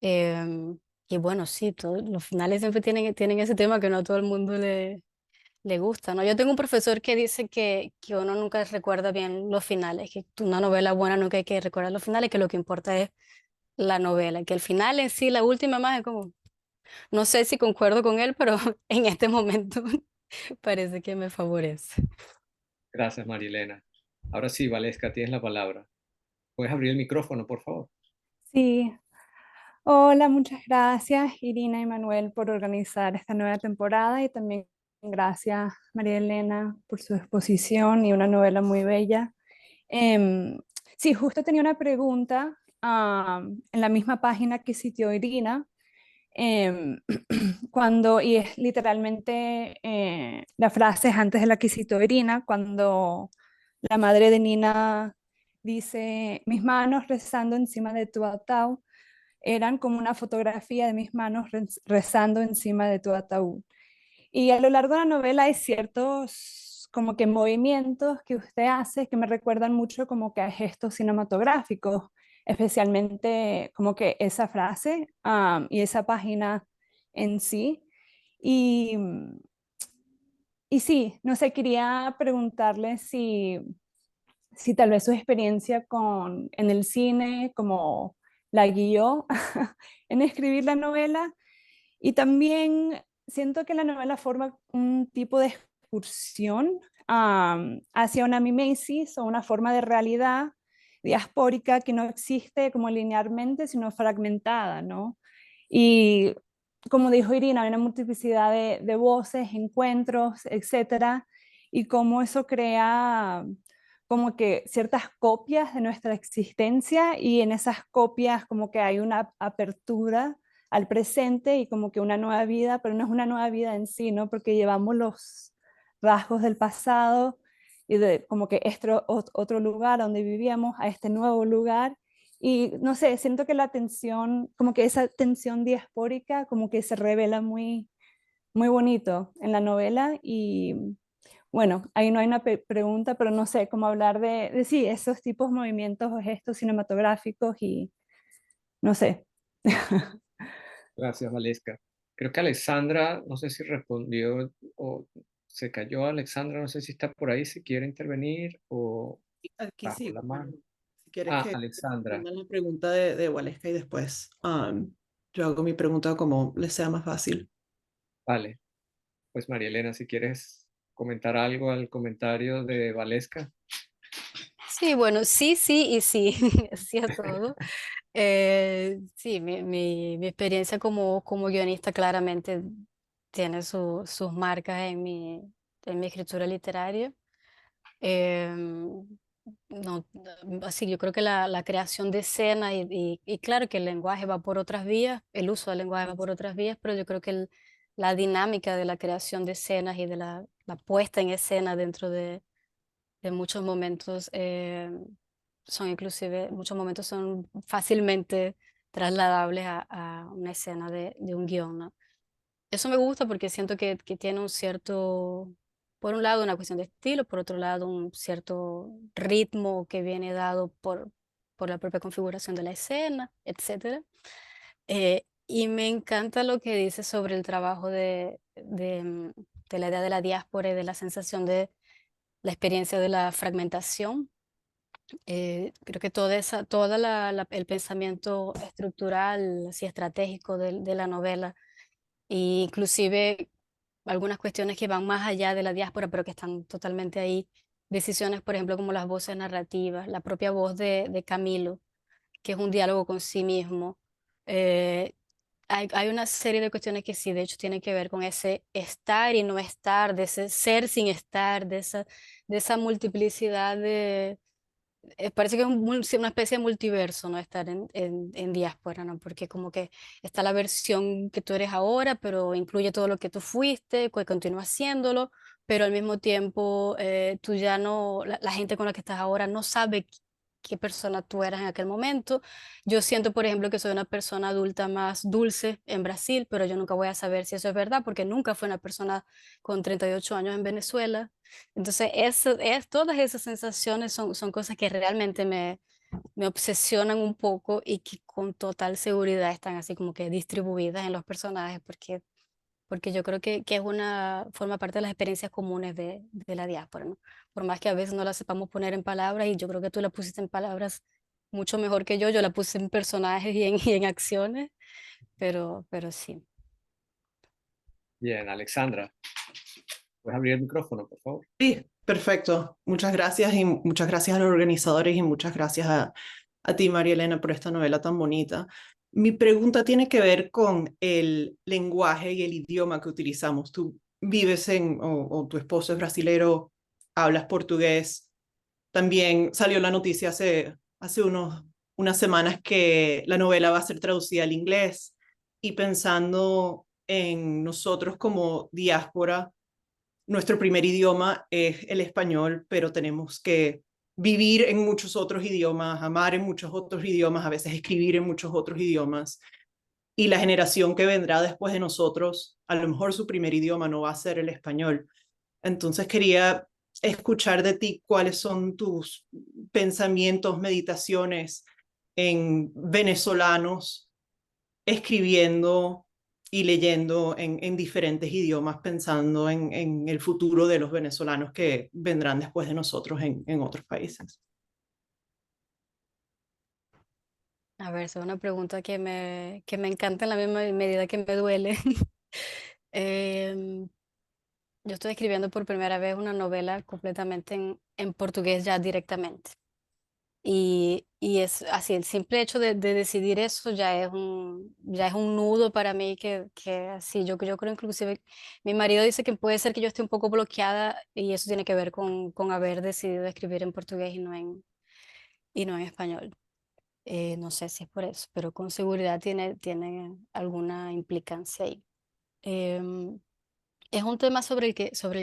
Em, y bueno, sí, todos los finales siempre tienen ese tema que no a todo el mundo le gusta, ¿no? Yo tengo un profesor que dice que uno nunca recuerda bien los finales, que una novela buena nunca hay que recordar los finales, que lo que importa es la novela, que el final en sí, la última más es como, no sé si concuerdo con él, pero en este momento parece que me favorece. Gracias, Marilena. Ahora sí, Valesca, tienes la palabra. ¿Puedes abrir el micrófono, por favor? Sí, hola, muchas gracias Irina y Manuel por organizar esta nueva temporada y también gracias María Elena por su exposición y una novela muy bella. Em, sí, justo tenía una pregunta en la misma página que citó Irina, em, y es literalmente la frase es antes de la que citó Irina, cuando la madre de Nina dice, mis manos rezando encima de tu ataúd eran como una fotografía de mis manos rezando encima de tu ataúd. Y a lo largo de la novela hay ciertos como que movimientos que usted hace que me recuerdan mucho como que a gestos cinematográficos, especialmente como que esa frase y esa página en sí. Y, y sí, no sé, quería preguntarle si tal vez su experiencia en el cine como la guió en escribir la novela y también siento que la novela forma un tipo de excursión hacia una mimesis o una forma de realidad diaspórica que no existe como linealmente, sino fragmentada, ¿no? Y como dijo Irina, hay una multiplicidad de voces, encuentros, etcétera, y cómo eso crea como que ciertas copias de nuestra existencia y en esas copias como que hay una apertura al presente y como que una nueva vida, pero no es una nueva vida en sí, ¿no? Porque llevamos los rasgos del pasado y de como que este otro lugar donde vivíamos a este nuevo lugar. Y no sé, siento que la tensión, como que esa tensión diaspórica, como que se revela muy, muy bonito en la novela. Y bueno, ahí no hay una pregunta, pero no sé cómo hablar de sí, esos tipos de movimientos o gestos cinematográficos y no sé. Gracias, Valesca. Creo que Alexandra, no sé si respondió o se cayó Alexandra, no sé si está por ahí, si quiere intervenir o Aquí bajo sí, la mano. si quieres Ah, que Alexandra, respondan la pregunta de Waleska y después yo hago mi pregunta como les sea más fácil. vale. Pues María Elena, si quieres comentar algo al comentario de Valesca. Sí, bueno, sí, sí y sí, sí a todo. Sí, mi experiencia como guionista claramente tiene sus marcas en mi escritura literaria. Em, no, así yo creo que la creación de escena y claro que el lenguaje va por otras vías, el uso del lenguaje va por otras vías, pero yo creo que la dinámica de la creación de escenas y de la puesta en escena dentro de muchos momentos son inclusive, muchos momentos son fácilmente trasladables a una escena de un guión, ¿no? Eso me gusta porque siento que tiene un cierto, por un lado una cuestión de estilo, por otro lado un cierto ritmo que viene dado por la propia configuración de la escena, etcétera. Y me encanta lo que dice sobre el trabajo de la idea de la diáspora y de la sensación de la experiencia de la fragmentación. Creo que el pensamiento estructural, así estratégico de la novela, e inclusive algunas cuestiones que van más allá de la diáspora, pero que están totalmente ahí. Decisiones, por ejemplo, como las voces narrativas, la propia voz de Camilo, que es un diálogo con sí mismo. Eh, hay una serie de cuestiones que sí, de hecho, tienen que ver con ese estar y no estar, de ese ser sin estar, de esa multiplicidad parece que es sí, una especie de multiverso, ¿no? Estar en diáspora, ¿no? Porque como que está la versión que tú eres ahora, pero incluye todo lo que tú fuiste, que continúas haciéndolo, pero al mismo tiempo tú ya no, la gente con la que estás ahora no sabe qué persona tú eras en aquel momento. Yo siento, por ejemplo, que soy una persona adulta más dulce en Brasil, pero yo nunca voy a saber si eso es verdad, porque nunca fui una persona con 38 años en Venezuela. Entonces, todas esas sensaciones son cosas que realmente me obsesionan un poco y que con total seguridad están así como que distribuidas en los personajes, porque yo creo que forma parte de las experiencias comunes de la diáspora, ¿no? Por más que a veces no la sepamos poner en palabras, y yo creo que tú la pusiste en palabras mucho mejor que yo la puse en personajes y en acciones, pero sí. Bien, Alexandra, ¿puedes abrir el micrófono, por favor? Sí, perfecto. Muchas gracias y muchas gracias a los organizadores y muchas gracias a ti, María Elena, por esta novela tan bonita. Mi pregunta tiene que ver con el lenguaje y el idioma que utilizamos. Tú vives o tu esposo es brasilero, hablas portugués. También salió la noticia hace unas semanas que la novela va a ser traducida al inglés y pensando en nosotros como diáspora, nuestro primer idioma es el español, pero tenemos que vivir en muchos otros idiomas, amar en muchos otros idiomas, a veces escribir en muchos otros idiomas. Y la generación que vendrá después de nosotros, a lo mejor su primer idioma no va a ser el español. Entonces quería escuchar de ti cuáles son tus pensamientos, meditaciones en venezolanos escribiendo y leyendo en diferentes idiomas, pensando en el futuro de los venezolanos que vendrán después de nosotros en otros países. A ver, es una pregunta que me encanta en la misma medida que me duele. Em, yo estoy escribiendo por primera vez una novela completamente en portugués ya directamente. Y es así, el simple hecho de decidir eso ya es un nudo para mí que así, yo creo inclusive, mi marido dice que puede ser que yo esté un poco bloqueada y eso tiene que ver con haber decidido escribir en portugués y no en español. No sé si es por eso, pero con seguridad tiene alguna implicancia ahí. Em, es un tema sobre el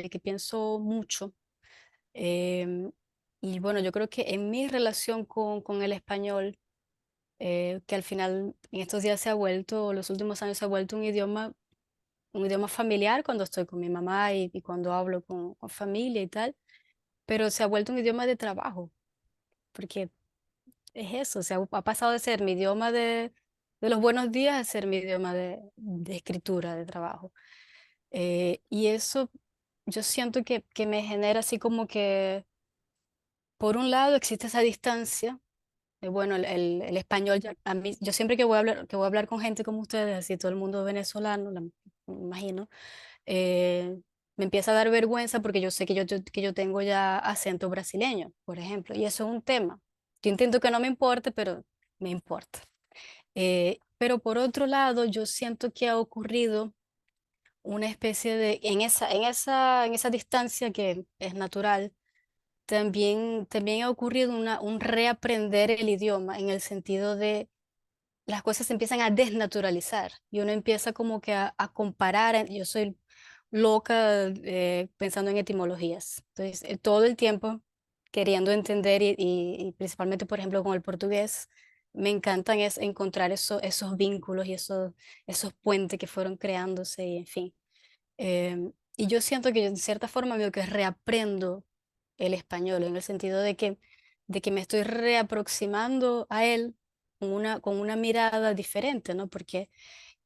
que pienso mucho. em, y bueno, yo creo que en mi relación con el español, que al final en estos días se ha vuelto, los últimos años se ha vuelto un idioma familiar cuando estoy con mi mamá y cuando hablo con familia y tal, pero se ha vuelto un idioma de trabajo, porque es eso, o sea, ha pasado de ser mi idioma de los buenos días a ser mi idioma de escritura, de trabajo. Y eso yo siento que me genera así como que, por un lado, existe esa distancia. Bueno, el español, a mí, yo siempre que voy a hablar con gente como ustedes, así todo el mundo venezolano, me imagino, eh, me empieza a dar vergüenza porque yo sé que yo tengo ya acento brasileño, por ejemplo, y eso es un tema. Yo intento que no me importe, pero me importa. Pero por otro lado, yo siento que ha ocurrido una especie de, en esa distancia que es natural, también ha ocurrido un reaprender el idioma en el sentido de las cosas se empiezan a desnaturalizar y uno empieza como que a comparar. Yo soy loca pensando en etimologías. Entonces, todo el tiempo queriendo entender y principalmente, por ejemplo, con el portugués, me encantan es encontrar esos vínculos y esos puentes que fueron creándose y en fin. Y yo siento que en cierta forma veo que reaprendo el español, en el sentido de que me estoy reaproximando a él con una mirada diferente, ¿no? Porque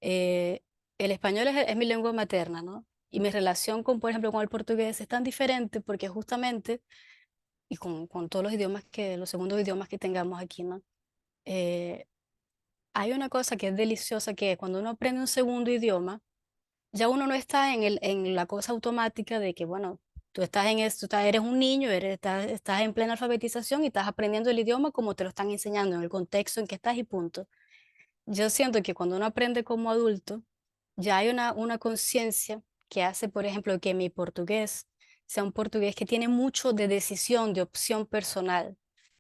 eh, el español es mi lengua materna, ¿no? Y mi relación con, por ejemplo, con el portugués es tan diferente porque justamente, y con todos los idiomas los segundos idiomas que tengamos aquí, ¿no? Eh, hay una cosa que es deliciosa, que cuando uno aprende un segundo idioma, ya uno no está en la cosa automática de que, bueno, tú estás en esto, eres un niño, estás en plena alfabetización y estás aprendiendo el idioma como te lo están enseñando, en el contexto en que estás y punto. Yo siento que cuando uno aprende como adulto, ya hay una conciencia que hace, por ejemplo, que mi portugués sea un portugués que tiene mucho de decisión, de opción personal.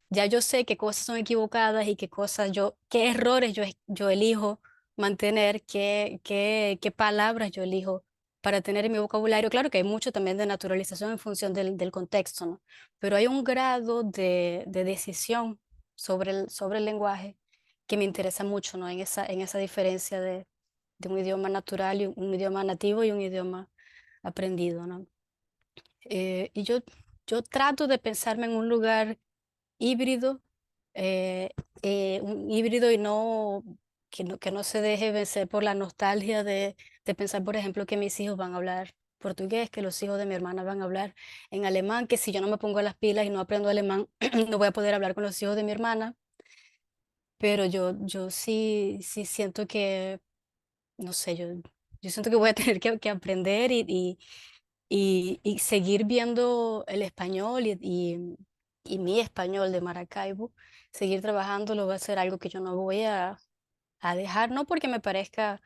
Ya yo sé qué cosas son equivocadas y qué errores yo elijo mantener, qué palabras yo elijo para tener en mi vocabulario. Claro que hay mucho también de naturalización en función del contexto, ¿no? Pero hay un grado de decisión sobre el lenguaje que me interesa mucho, ¿no? En esa diferencia de un idioma natural y un idioma nativo y un idioma aprendido, ¿no? Y yo trato de pensarme en un lugar híbrido, eh, un híbrido y que no se deje vencer por la nostalgia de pensar, por ejemplo, que mis hijos van a hablar portugués, que los hijos de mi hermana van a hablar en alemán, que si yo no me pongo las pilas y no aprendo alemán, no voy a poder hablar con los hijos de mi hermana. Pero yo sí siento que, no sé, yo siento que voy a tener que aprender y seguir viendo el español y mi español de Maracaibo, seguir trabajándolo va a ser algo que yo no voy a dejar, no porque me parezca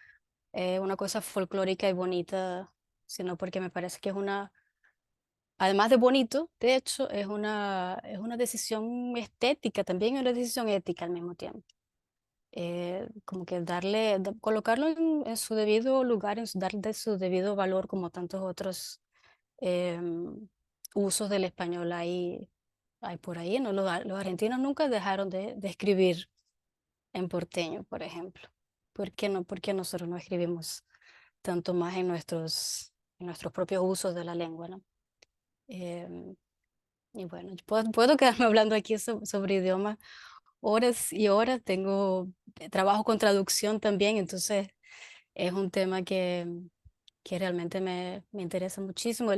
una cosa folclórica y bonita, sino porque me parece que además de bonito, de hecho, es una decisión estética, también es una decisión ética al mismo tiempo. Como que colocarlo en su debido lugar, darle su debido valor como tantos otros em, usos del español hay por ahí, ¿no? Los argentinos nunca dejaron de escribir en porteño, por ejemplo. ¿Por qué no? ¿Por qué nosotros no escribimos tanto más en nuestros propios usos de la lengua, ¿no? Em, y bueno, yo puedo quedarme hablando aquí sobre idiomas horas y horas. Trabajo con traducción también, entonces es un tema que realmente me interesa muchísimo.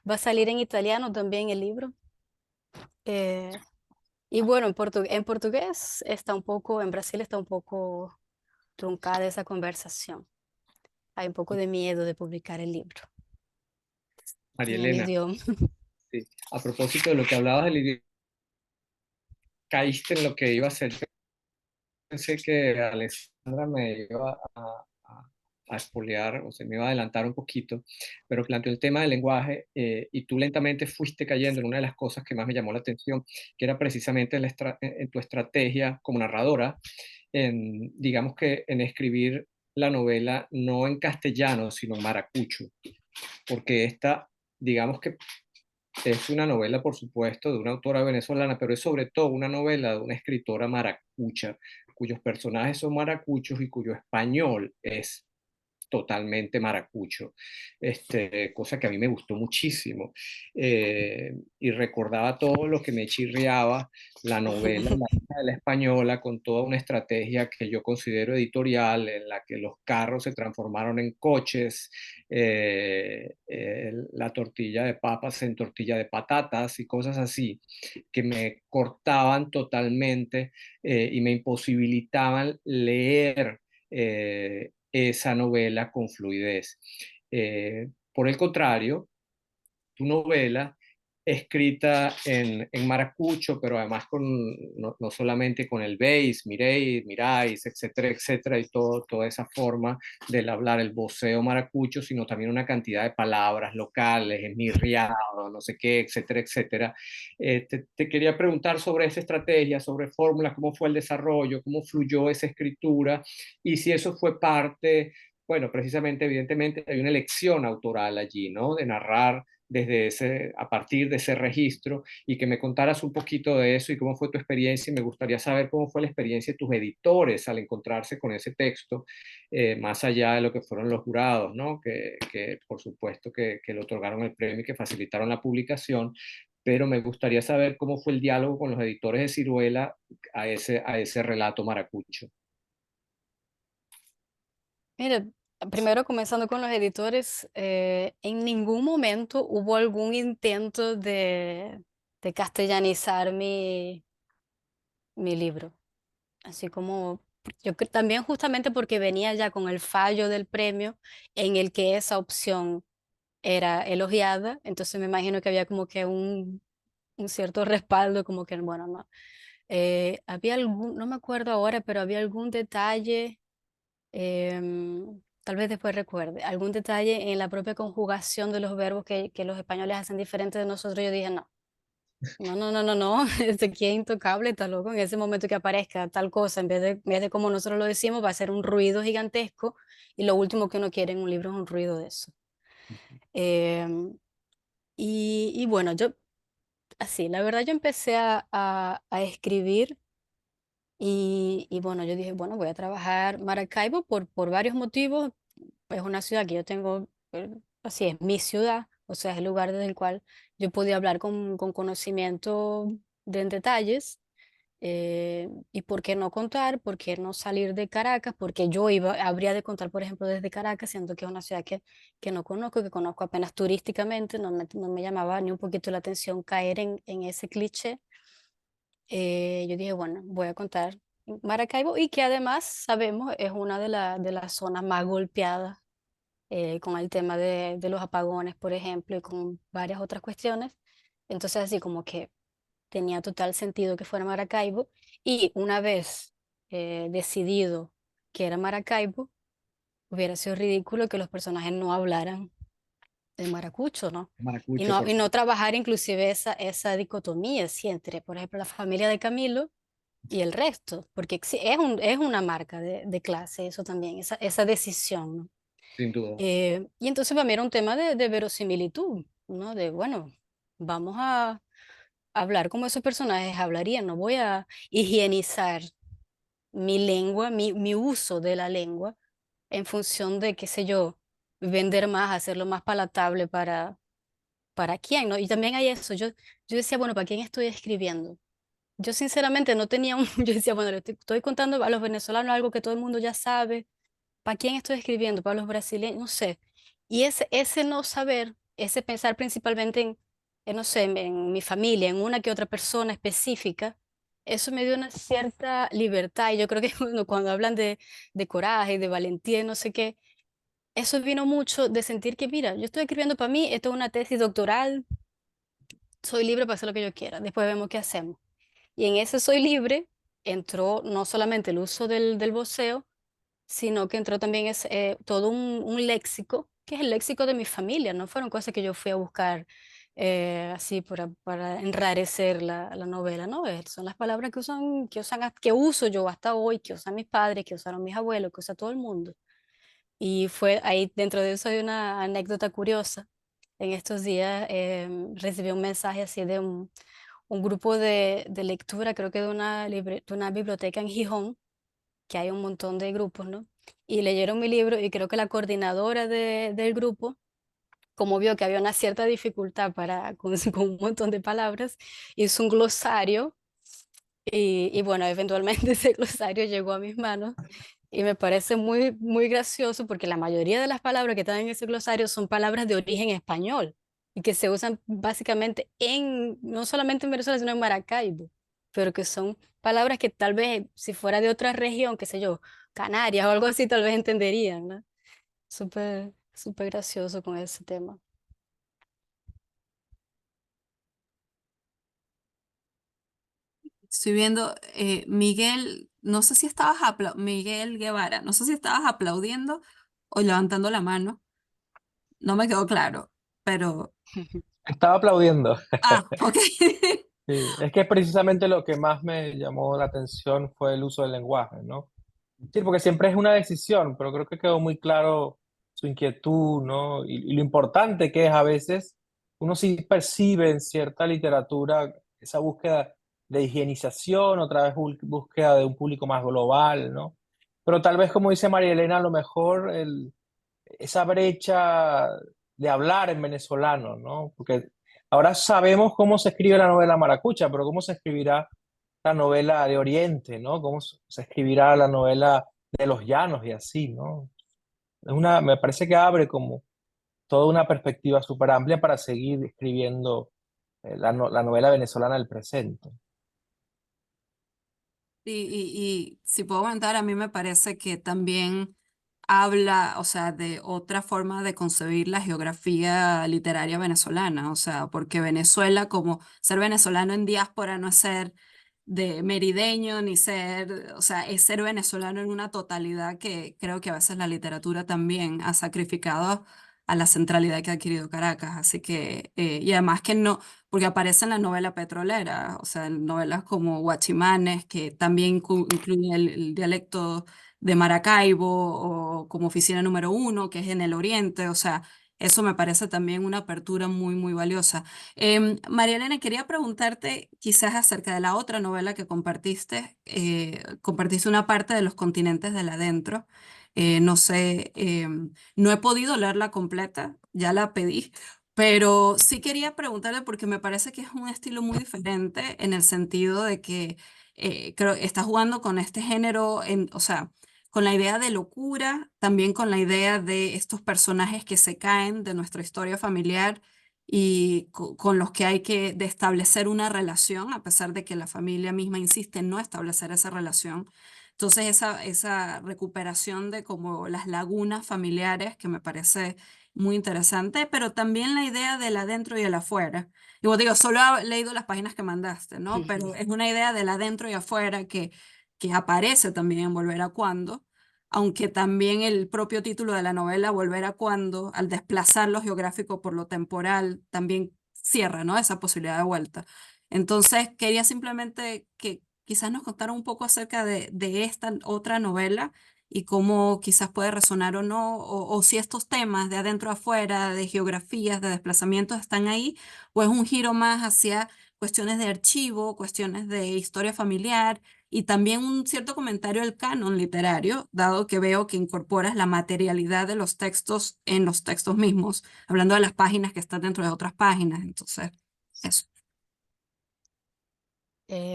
Va a salir en italiano también el libro. eh, y bueno, en portugués en Brasil está un poco truncada esa conversación. Hay un poco de miedo de publicar el libro María en el Elena, idioma. sí, a propósito de lo que hablabas del idioma, caíste en lo que iba a ser. Yo pensé que Alessandra me iba a espolear, o se me iba a adelantar un poquito, pero planteó el tema del lenguaje y tú lentamente fuiste cayendo en una de las cosas que más me llamó la atención, que era precisamente en tu estrategia como narradora, digamos que en escribir la novela no en castellano, sino en maracucho, porque esta, digamos que es una novela, por supuesto, de una autora venezolana, pero es sobre todo una novela de una escritora maracucha, cuyos personajes son maracuchos y cuyo español es totalmente maracucho, cosa que a mí me gustó muchísimo. Y recordaba todo lo que me chirriaba la novela La hija de la española, con toda una estrategia que yo considero editorial, en la que los carros se transformaron en coches, la tortilla de papas en tortilla de patatas y cosas así, que me cortaban totalmente y me imposibilitaban leer esa novela con fluidez. Por el contrario, tu novela escrita en maracucho, pero además no solamente con el veis, miréis, miráis, etcétera, etcétera, y toda esa forma del hablar, el voceo maracucho, sino también una cantidad de palabras locales, esmirriado, no sé qué, etcétera, etcétera. Te quería preguntar sobre esa estrategia, sobre fórmulas, cómo fue el desarrollo, cómo fluyó esa escritura, y si eso fue parte, bueno, precisamente, evidentemente, hay una elección autoral allí, ¿no? De narrar a partir de ese registro, y que me contaras un poquito de eso y cómo fue tu experiencia. Y me gustaría saber cómo fue la experiencia de tus editores al encontrarse con ese texto, más allá de lo que fueron los jurados, ¿no? Que por supuesto que le otorgaron el premio y que facilitaron la publicación, pero me gustaría saber cómo fue el diálogo con los editores de Ciruela a ese relato maracucho. Mira, primero comenzando con los editores, en ningún momento hubo algún intento de castellanizar mi libro. Así como yo creo también justamente porque venía ya con el fallo del premio en el que esa opción era elogiada, entonces me imagino que había como que un cierto respaldo, como que, bueno, no. Había algún, no me acuerdo ahora, pero había algún detalle, tal vez después recuerde, algún detalle en la propia conjugación de los verbos que los españoles hacen diferente de nosotros. Yo dije, no. No, no, no, no, no, este aquí es intocable, está loco. En ese momento que aparezca tal cosa, en vez de como nosotros lo decimos, va a ser un ruido gigantesco y lo último que uno quiere en un libro es un ruido de eso. Em, y bueno, yo, así, la verdad yo empecé a escribir y bueno, yo dije, bueno, voy a trabajar Maracaibo por varios motivos. Es una ciudad que yo tengo, así es mi ciudad, o sea, es el lugar desde el cual yo podía hablar con conocimiento en detalles. ¿Y por qué no contar? ¿Por qué no salir de Caracas? Porque habría de contar, por ejemplo, desde Caracas, siendo que es una ciudad que no conozco, que conozco apenas turísticamente, no me llamaba ni un poquito la atención caer en ese cliché. Yo dije, bueno, voy a contar Maracaibo y que además sabemos es una de las zonas más golpeadas con el tema de los apagones, por ejemplo, y con varias otras cuestiones. Entonces, así como que tenía total sentido que fuera Maracaibo. Y una vez decidido que era Maracaibo, hubiera sido ridículo que los personajes no hablaran de maracucho, ¿no? Y Maracucho, no, por y no supuesto. trabajar inclusive esa dicotomía, sí, entre, por ejemplo, la familia de Camilo y el resto, porque es una marca de clase, eso también, esa decisión, ¿no? Sin duda. Y entonces para mí era un tema de verosimilitud, ¿no? De, bueno, vamos a hablar como esos personajes hablarían, no voy a higienizar mi lengua, mi uso de la lengua, en función de, qué sé yo, vender más, hacerlo más palatable para quién, ¿no? Y también hay eso, yo decía, bueno, ¿para quién estoy escribiendo? Yo sinceramente no tenía yo decía, bueno, estoy contando a los venezolanos algo que todo el mundo ya sabe. ¿Para quién estoy escribiendo? ¿Para los brasileños? No sé. Y ese no saber, ese pensar principalmente no sé, en mi familia, en una que otra persona específica, eso me dio una cierta libertad. Y yo creo que cuando hablan de coraje, de valentía y no sé qué, eso vino mucho de sentir que, mira, yo estoy escribiendo para mí, esto es una tesis doctoral, soy libre para hacer lo que yo quiera, después vemos qué hacemos. Y en ese Soy Libre entró no solamente el uso del voceo, sino que entró también todo un léxico, que es el léxico de mi familia, no fueron cosas que yo fui a buscar así para enrarecer la novela, no, son las palabras que uso yo hasta hoy, que usan mis padres, que usaron mis abuelos, que usa todo el mundo. Y fue ahí, dentro de eso hay una anécdota curiosa. En estos días recibí un mensaje así de un grupo de lectura, creo que de una biblioteca en Gijón, que hay un montón de grupos, ¿no? Y leyeron mi libro y creo que la coordinadora del grupo, como vio que había una cierta dificultad con un montón de palabras, hizo un glosario y bueno, eventualmente ese glosario llegó a mis manos y me parece muy, muy gracioso porque la mayoría de las palabras que están en ese glosario son palabras de origen español y que se usan básicamente no solamente en Venezuela, sino en Maracaibo, pero que son palabras que tal vez si fuera de otra región, qué sé yo, Canarias o algo así, tal vez entenderían, ¿no? Súper, súper gracioso con ese tema. Estoy viendo, Miguel, no sé si estabas Miguel Guevara, no sé si estabas aplaudiendo o levantando la mano, no me quedó claro, pero, Estaba aplaudiendo. ok. Sí, es que precisamente lo que más me llamó la atención fue el uso del lenguaje, ¿no? Sí, porque siempre es una decisión, pero creo que quedó muy claro su inquietud, ¿no? Y lo importante que es a veces, uno sí percibe en cierta literatura esa búsqueda de higienización, otra vez búsqueda de un público más global, ¿no? Pero tal vez, como dice María Elena, a lo mejor esa brecha de hablar en venezolano, ¿no? Porque ahora sabemos cómo se escribe la novela maracucha, pero ¿cómo se escribirá la novela de Oriente, ¿no? ¿Cómo se escribirá la novela de los llanos y así, ¿no? Me parece que abre como toda una perspectiva súper amplia para seguir escribiendo la novela venezolana del presente. Y si puedo comentar, a mí me parece que también habla, o sea, de otra forma de concebir la geografía literaria venezolana, o sea, porque Venezuela, como ser venezolano en diáspora no es ser de merideño ni ser, o sea, es ser venezolano en una totalidad que creo que a veces la literatura también ha sacrificado a la centralidad que ha adquirido Caracas, así que, y además que no porque aparece en la novela petrolera, o sea, en novelas como Guachimanes, que también incluye el dialecto de Maracaibo, o como Oficina Número Uno, que es en el oriente, o sea, eso me parece también una apertura muy, muy valiosa. María Elena, quería preguntarte quizás acerca de la otra novela que compartiste. Compartiste una parte de Los continentes del adentro. No sé, no he podido leerla completa, ya la pedí, pero sí quería preguntarle porque me parece que es un estilo muy diferente en el sentido de que creo está jugando con este género, o sea, con la idea de locura, también con la idea de estos personajes que se caen de nuestra historia familiar y con los que hay que de establecer una relación, a pesar de que la familia misma insiste en no establecer esa relación. Entonces, esa recuperación de como las lagunas familiares que me parece muy interesante, pero también la idea del adentro y el afuera. Y como digo, solo he leído las páginas que mandaste, ¿no? Pero es una idea del adentro y afuera que aparece también en Volver a Cuando, aunque también el propio título de la novela, Volver a Cuando, al desplazar lo geográfico por lo temporal, también cierra, ¿no? Esa posibilidad de vuelta. Entonces, quería simplemente que quizás nos contara un poco acerca de esta otra novela y cómo quizás puede resonar o no, o si estos temas de adentro a afuera, de geografías, de desplazamientos están ahí, o es un giro más hacia cuestiones de archivo, cuestiones de historia familiar y también un cierto comentario al canon literario, dado que veo que incorporas la materialidad de los textos en los textos mismos, hablando de las páginas que están dentro de otras páginas. Entonces, eso.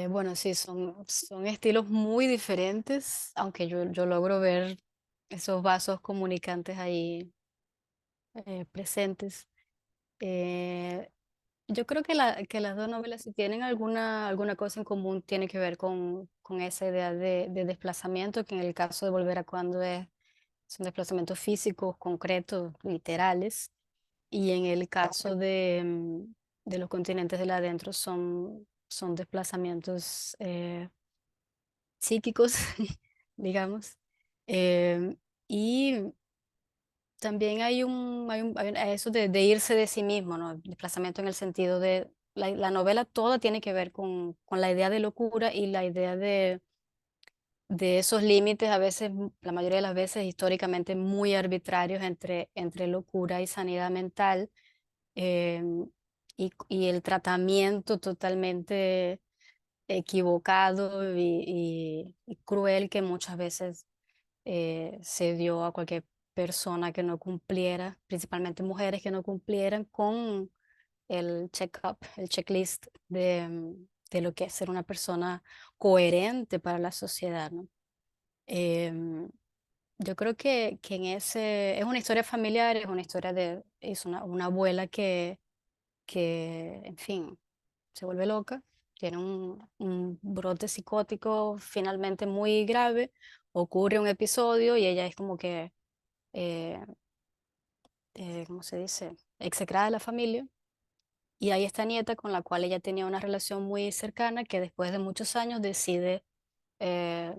Bueno, sí, son estilos muy diferentes, aunque yo logro ver esos vasos comunicantes ahí presentes. Eh, yo creo que las dos novelas, si tienen alguna cosa en común, tiene que ver con esa idea de desplazamiento, que en el caso de Volver a Cuando son desplazamientos físicos, concretos, literales, y en el caso de Los continentes del adentro son desplazamientos psíquicos, digamos. Y también hay eso de irse de sí mismo, ¿no? Desplazamiento en el sentido de, la novela toda tiene que ver con la idea de locura y la idea de esos límites, a veces, la mayoría de las veces históricamente muy arbitrarios entre locura y sanidad mental, y el tratamiento totalmente equivocado y cruel que muchas veces se dio a cualquier persona que no cumpliera, principalmente mujeres que no cumplieran con el check-up, el checklist de lo que es ser una persona coherente para la sociedad, ¿no? Em, yo creo que en ese, es una historia familiar, es una historia es una abuela que, en fin, se vuelve loca, tiene un brote psicótico finalmente muy grave, ocurre un episodio y ella es como que, eh, ¿cómo se dice?, execrada de la familia. Y hay esta nieta con la cual ella tenía una relación muy cercana que después de muchos años decide eh,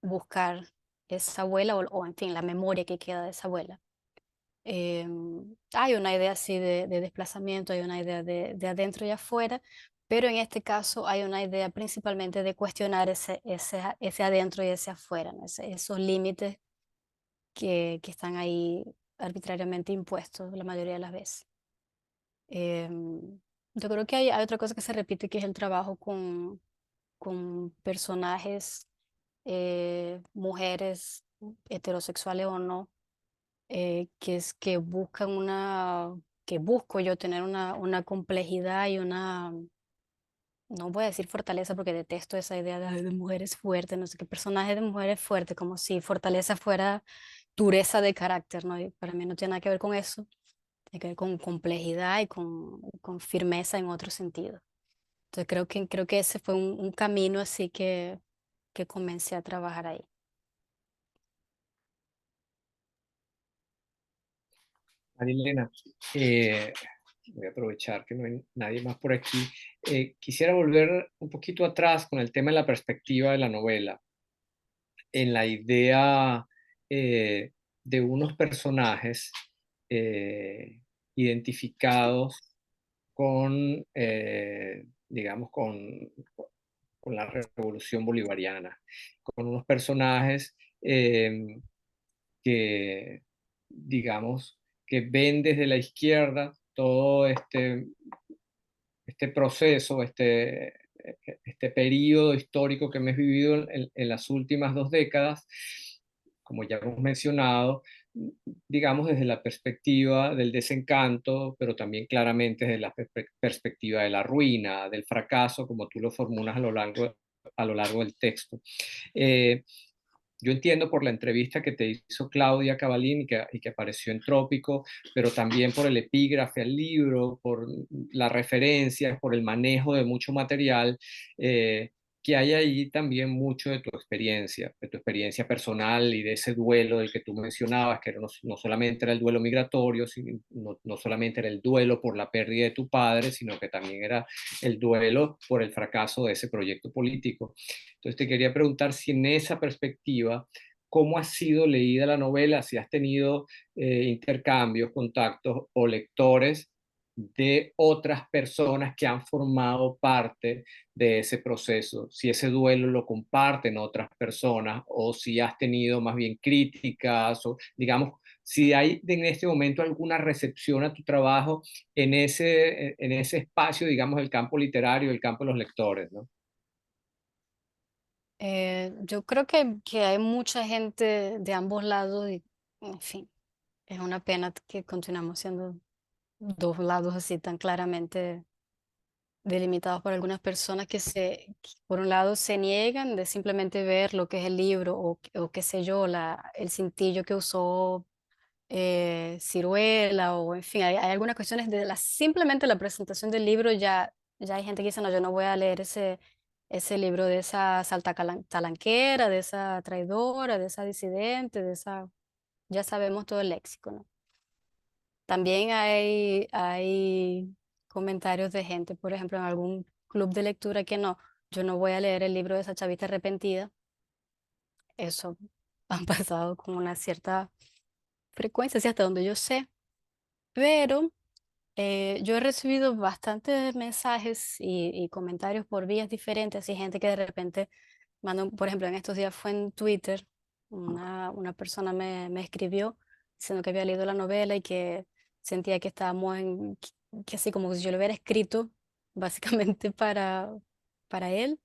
buscar esa abuela o, en fin, la memoria que queda de esa abuela. Hay una idea así de desplazamiento, hay una idea de adentro y afuera, pero en este caso hay una idea principalmente de cuestionar ese adentro y ese afuera, ¿no? Esos límites que están ahí arbitrariamente impuestos la mayoría de las veces. Em, yo creo que hay otra cosa que se repite, que es el trabajo con personajes, mujeres, heterosexuales o no, que buscan que busco yo tener una complejidad y no voy a decir fortaleza porque detesto esa idea de, "Ay, de mujeres fuertes, no sé qué personaje de mujeres fuertes, como si fortaleza fuera dureza de carácter, ¿no? Y para mí no tiene nada que ver con eso, tiene que ver con complejidad y con firmeza en otro sentido. Entonces creo que ese fue un camino así que comencé a trabajar ahí. Marilena, voy a aprovechar que no hay nadie más por aquí. Quisiera volver un poquito atrás con el tema de la perspectiva de la novela, en la idea eh, de unos personajes eh, identificados con, digamos, con la revolución bolivariana, con unos personajes que, digamos, que ven desde la izquierda todo este proceso, este periodo histórico que hemos vivido en las últimas 2 décadas, como ya hemos mencionado, digamos desde la perspectiva del desencanto, pero también claramente desde la perspectiva de la ruina, del fracaso, como tú lo formulas a lo largo del texto. Eh, yo entiendo por la entrevista que te hizo Claudia Cavalín y que apareció en Trópico, pero también por el epígrafe al libro, por las referencias, por el manejo de mucho material, que hay ahí también mucho de tu experiencia personal y de ese duelo del que tú mencionabas, que no solamente era el duelo migratorio, no solamente era el duelo por la pérdida de tu padre, sino que también era el duelo por el fracaso de ese proyecto político. Entonces te quería preguntar si en esa perspectiva, ¿cómo ha sido leída la novela? Si has tenido intercambios, contactos o lectores de otras personas que han formado parte de ese proceso, si ese duelo lo comparten otras personas o si has tenido más bien críticas o digamos, si hay en este momento alguna recepción a tu trabajo en ese espacio, digamos, el campo literario, el campo de los lectores, ¿no? Yo creo que hay mucha gente de ambos lados y, en fin, es una pena que continuamos siendo dos lados así tan claramente delimitados por algunas personas que por un lado se niegan de simplemente ver lo que es el libro o qué sé yo, el cintillo que usó Ciruela o en fin, hay algunas cuestiones de simplemente la presentación del libro ya hay gente que dice, no, yo no voy a leer ese libro de esa talanquera, de esa traidora, de esa disidente, ya sabemos todo el léxico, ¿no? También hay comentarios de gente, por ejemplo, en algún club de lectura que no, yo no voy a leer el libro de esa chavista arrepentida. Eso han pasado con una cierta frecuencia, así hasta donde yo sé, pero yo he recibido bastantes mensajes y comentarios por vías diferentes, y gente que de repente manda, por ejemplo, en estos días fue en Twitter, una persona me escribió diciendo que había leído la novela y que sentía que estábamos que así como si yo lo hubiera escrito básicamente para él,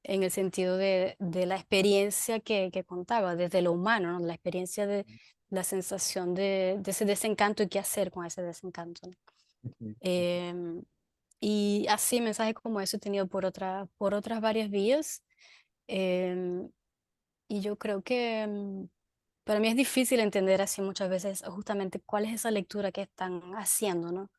en el sentido de la experiencia que contaba, desde lo humano, ¿no? La experiencia de la sensación de ese desencanto y qué hacer con ese desencanto, ¿no? Ujú. Em, y así mensajes como eso he tenido por otras varias vías. em, y yo creo que para mí es difícil entender así muchas veces justamente cuál es esa lectura que están haciendo, ¿no?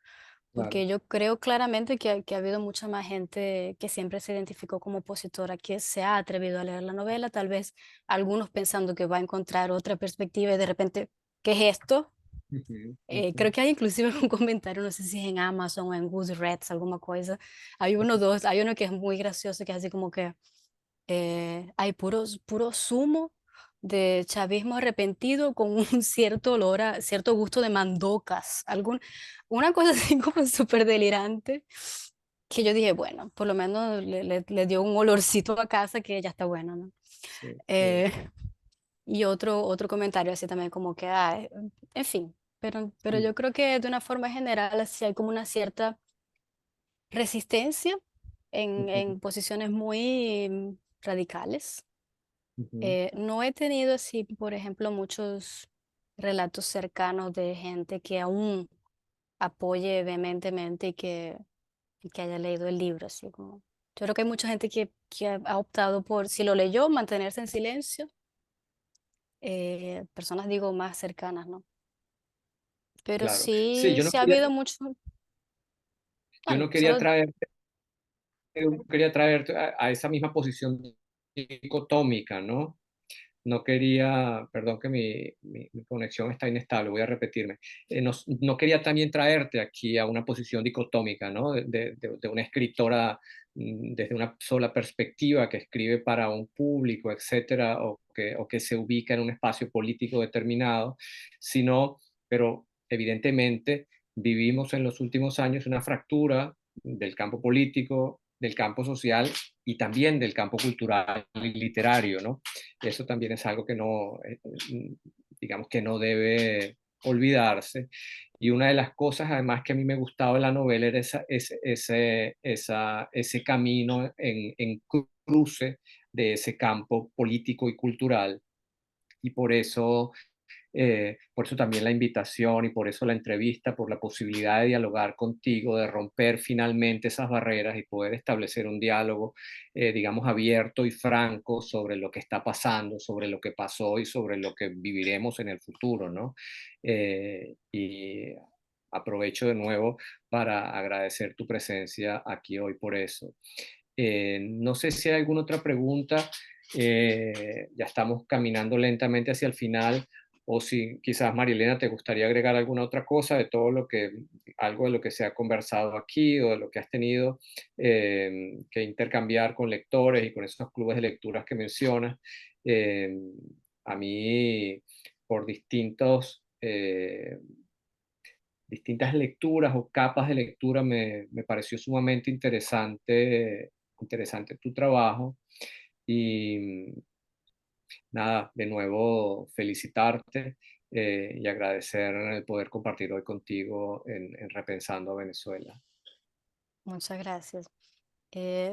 Claro. Porque yo creo claramente que ha habido mucha más gente que siempre se identificó como opositora, que se ha atrevido a leer la novela, tal vez algunos pensando que va a encontrar otra perspectiva y de repente, ¿qué es esto? Ujú, Creo ujú. que hay inclusive un comentario, no sé si es en Amazon o en Goodreads, alguna cosa. Hay uno que es muy gracioso, que es así como que hay puro zumo de chavismo arrepentido con un cierto olor cierto gusto de mandocas, una cosa así como súper delirante, que yo dije, bueno, por lo menos le dio un olorcito a casa que ya está bueno, ¿no? Sí, sí. Eh, y otro comentario así también como que, en fin, pero Mm, yo creo que de una forma general así hay como una cierta resistencia ujú, en posiciones muy radicales. ujú. No he tenido así, por ejemplo, muchos relatos cercanos de gente que aún apoye vehementemente y que haya leído el libro, así como. Yo creo que hay mucha gente que ha optado por, si lo leyó, mantenerse en silencio. Personas, digo, más cercanas, ¿no? Pero Claro. Sí, sí ha habido mucho. yo Bueno, no quería solo. traer quería traerte a esa misma posición dicotómica, ¿no? No quería, perdón que mi conexión está inestable, voy a repetirme. No quería también traerte aquí a una posición dicotómica, ¿no? De una escritora desde una sola perspectiva que escribe para un público, etcétera, o que se ubica en un espacio político determinado, sino, pero evidentemente vivimos en los últimos años una fractura del campo político, del campo social y también del campo cultural y literario, ¿no? Eso también es algo que no, digamos que no debe olvidarse. Y una de las cosas, además, que a mí me gustaba de la novela era ese camino en cruce de ese campo político y cultural. Y por eso también la invitación y por eso la entrevista, por la posibilidad de dialogar contigo, de romper finalmente esas barreras y poder establecer un diálogo, digamos, abierto y franco sobre lo que está pasando, sobre lo que pasó y sobre lo que viviremos en el futuro, ¿no? Y aprovecho de nuevo para agradecer tu presencia aquí hoy por eso. No sé si hay alguna otra pregunta. Ya estamos caminando lentamente hacia el final, o si quizás Marilena te gustaría agregar alguna otra cosa de todo algo de lo que se ha conversado aquí o de lo que has tenido que intercambiar con lectores y con esos clubes de lecturas que mencionas. Eh, a mí, por distintas lecturas o capas de lectura, me pareció sumamente interesante tu trabajo. Y nada, de nuevo felicitarte y agradecer el poder compartir hoy contigo en Repensando a Venezuela. Muchas gracias.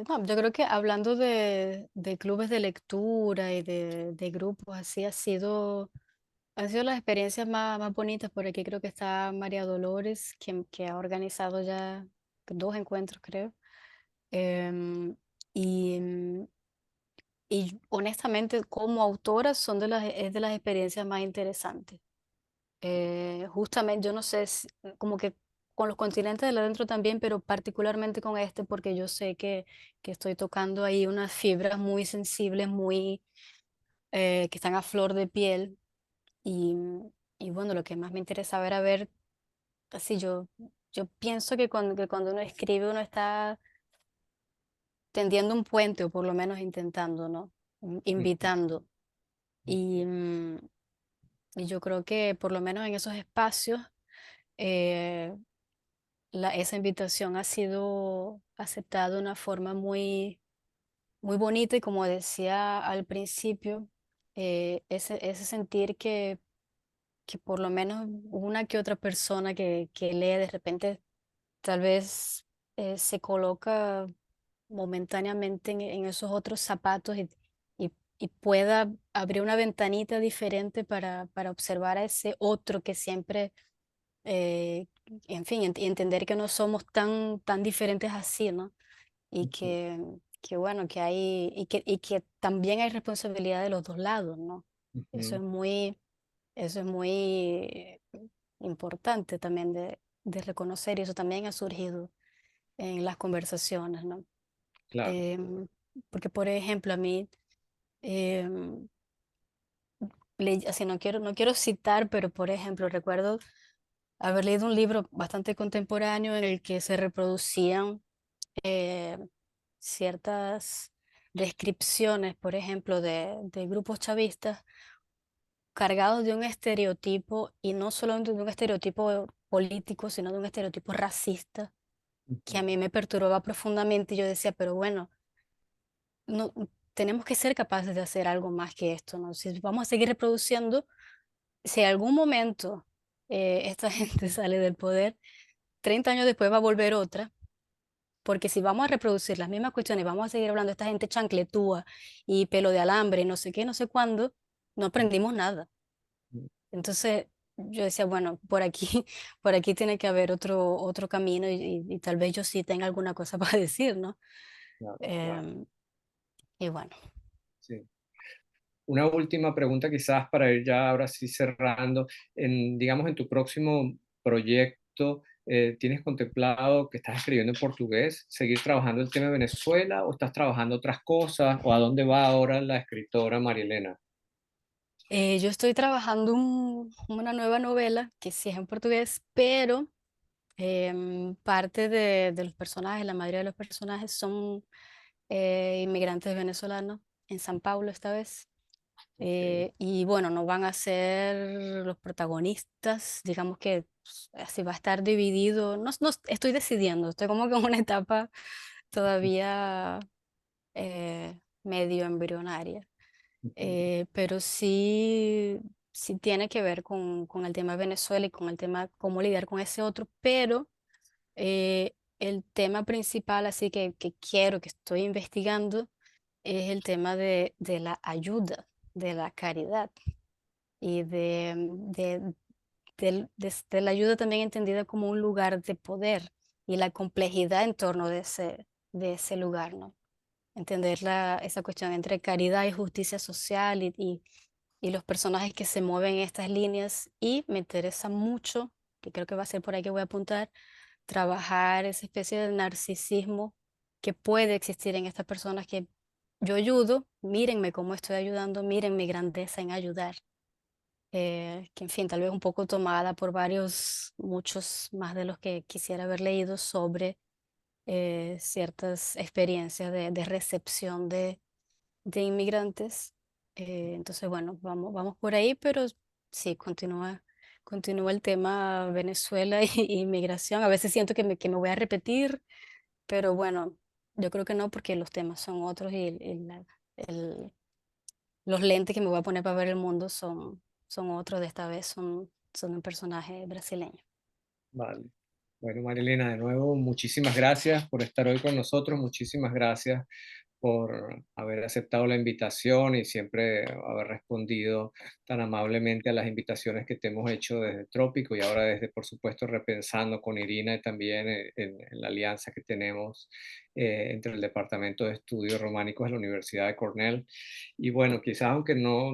No, yo creo que hablando de clubes de lectura y de grupos así, han sido las experiencias más bonitas. Por aquí creo que está María Dolores, que ha organizado ya 2 encuentros, creo. Em, y, y honestamente, como autora, es de las experiencias más interesantes. Justamente, yo no sé, como que con los continentes del adentro también, pero particularmente con este, porque yo sé que estoy tocando ahí unas fibras muy sensibles, que están a flor de piel. Y, y bueno, lo que más me interesaba era ver, así yo pienso que cuando uno escribe, uno está tendiendo un puente o por lo menos intentando, ¿no? Invitando. Y, y yo creo que por lo menos en esos espacios eh, esa invitación ha sido aceptada de una forma muy, muy bonita y como decía al principio, ese sentir que por lo menos una que otra persona que lee de repente tal vez se coloca momentáneamente en esos otros zapatos y pueda abrir una ventanita diferente para observar a ese otro que siempre, eh, en fin, y entender que no somos tan diferentes así, ¿no? Y que bueno, que hay, y que también hay responsabilidad de los dos lados, ¿no? Eso es muy, eso es muy importante también de reconocer y eso también ha surgido en las conversaciones, ¿no? Claro. Em, Porque, por ejemplo, a mí, em, así no quiero citar, pero por ejemplo, recuerdo haber leído un libro bastante contemporáneo en el que se reproducían eh, ciertas descripciones, por ejemplo, de grupos chavistas cargados de un estereotipo, y no solo de un estereotipo político, sino de un estereotipo racista, que a mí me perturbaba profundamente. Y yo decía, pero bueno, no, tenemos que ser capaces de hacer algo más que esto, ¿no? Si vamos a seguir reproduciendo, si en algún momento esta gente sale del poder, 30 años después va a volver otra, porque si vamos a reproducir las mismas cuestiones, vamos a seguir hablando de esta gente chancletúa y pelo de alambre y no sé qué, no sé cuándo, no aprendimos nada. Entonces yo decía, bueno, por aquí, por aquí tiene que haber otro camino y tal vez yo sí tenga alguna cosa para decir, ¿no? Claro, claro, Em, y bueno. sí. Una última pregunta quizás para ir ya ahora sí cerrando. Digamos, en tu próximo proyecto, ¿tienes contemplado que estás escribiendo en portugués, seguir trabajando el tema de Venezuela o estás trabajando otras cosas? ¿O a dónde va ahora la escritora Marielena? Yo estoy trabajando una nueva novela que sí es en portugués, pero parte de los personajes, la mayoría de los personajes son inmigrantes venezolanos en San Paulo esta vez. Ok. Y bueno, no van a ser los protagonistas, digamos que así va a estar dividido. No, no estoy decidiendo, estoy como que en una etapa todavía medio embrionaria. Pero sí tiene que ver con el tema de Venezuela y con el tema cómo lidiar con ese otro, pero el tema principal, así que quiero, que estoy investigando, es el tema de la ayuda, de la caridad y de la ayuda también entendida como un lugar de poder y la complejidad en torno de ese lugar, ¿no? Entender esa cuestión entre caridad y justicia social y los personajes que se mueven en estas líneas. Y me interesa mucho, que creo que va a ser por ahí que voy a apuntar, trabajar esa especie de narcisismo que puede existir en estas personas que yo ayudo, mírenme cómo estoy ayudando, miren mi grandeza en ayudar. Que en fin, tal vez un poco tomada por muchos más de los que quisiera haber leído sobre ciertas experiencias de recepción de inmigrantes. Entonces, bueno, vamos por ahí, pero sí, continúa el tema Venezuela y inmigración. A veces siento que me voy a repetir, pero bueno, yo creo que no, porque los temas son otros y el- los lentes que me voy a poner para ver el mundo son otros. De esta vez son un personaje brasileño. Vale. Bueno, Marilena, de nuevo, muchísimas gracias por estar hoy con nosotros. Muchísimas gracias por haber aceptado la invitación y siempre haber respondido tan amablemente a las invitaciones que te hemos hecho desde Trópico y ahora desde, por supuesto, Repensando con Irina y también en la alianza que tenemos entre el Departamento de Estudios Románicos de la Universidad de Cornell. Y bueno, quizás aunque no,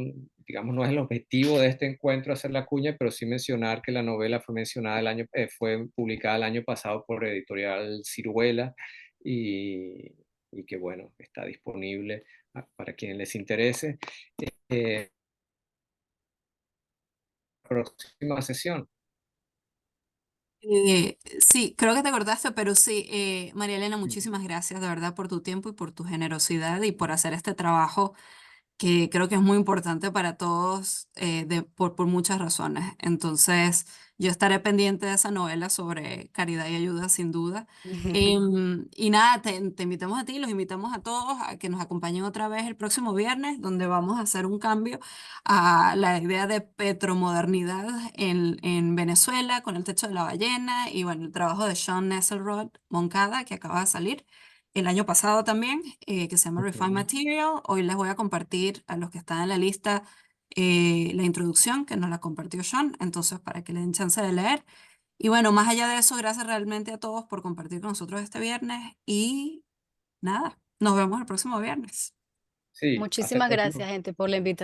digamos, no es el objetivo de este encuentro hacer la cuña, pero sí mencionar que la novela fue mencionada fue publicada el año pasado por Editorial Ciruela y, y que bueno, está disponible para quienes les interese. Eh, Próxima sesión. Sí, creo que te acordaste, pero sí, María Elena, muchísimas gracias de verdad por tu tiempo y por tu generosidad y por hacer este trabajo que creo que es muy importante para todos por muchas razones. Entonces, yo estaré pendiente de esa novela sobre caridad y ayuda, sin duda. Y nada, te invitamos a ti, los invitamos a todos a que nos acompañen otra vez el próximo viernes, donde vamos a hacer un cambio a la idea de petromodernidad en Venezuela, con el techo de la ballena y bueno, el trabajo de Sean Nesselrod Moncada, que acaba de salir el año pasado también, que se llama Refined Ok. Material. Hoy les voy a compartir a los que están en la lista la introducción que nos la compartió Sean, entonces para que le den chance de leer. Y bueno, más allá de eso, gracias realmente a todos por compartir con nosotros este viernes y nada, nos vemos el próximo viernes. Sí, hasta el Muchísimas próximo. gracias, gente, por la invitación.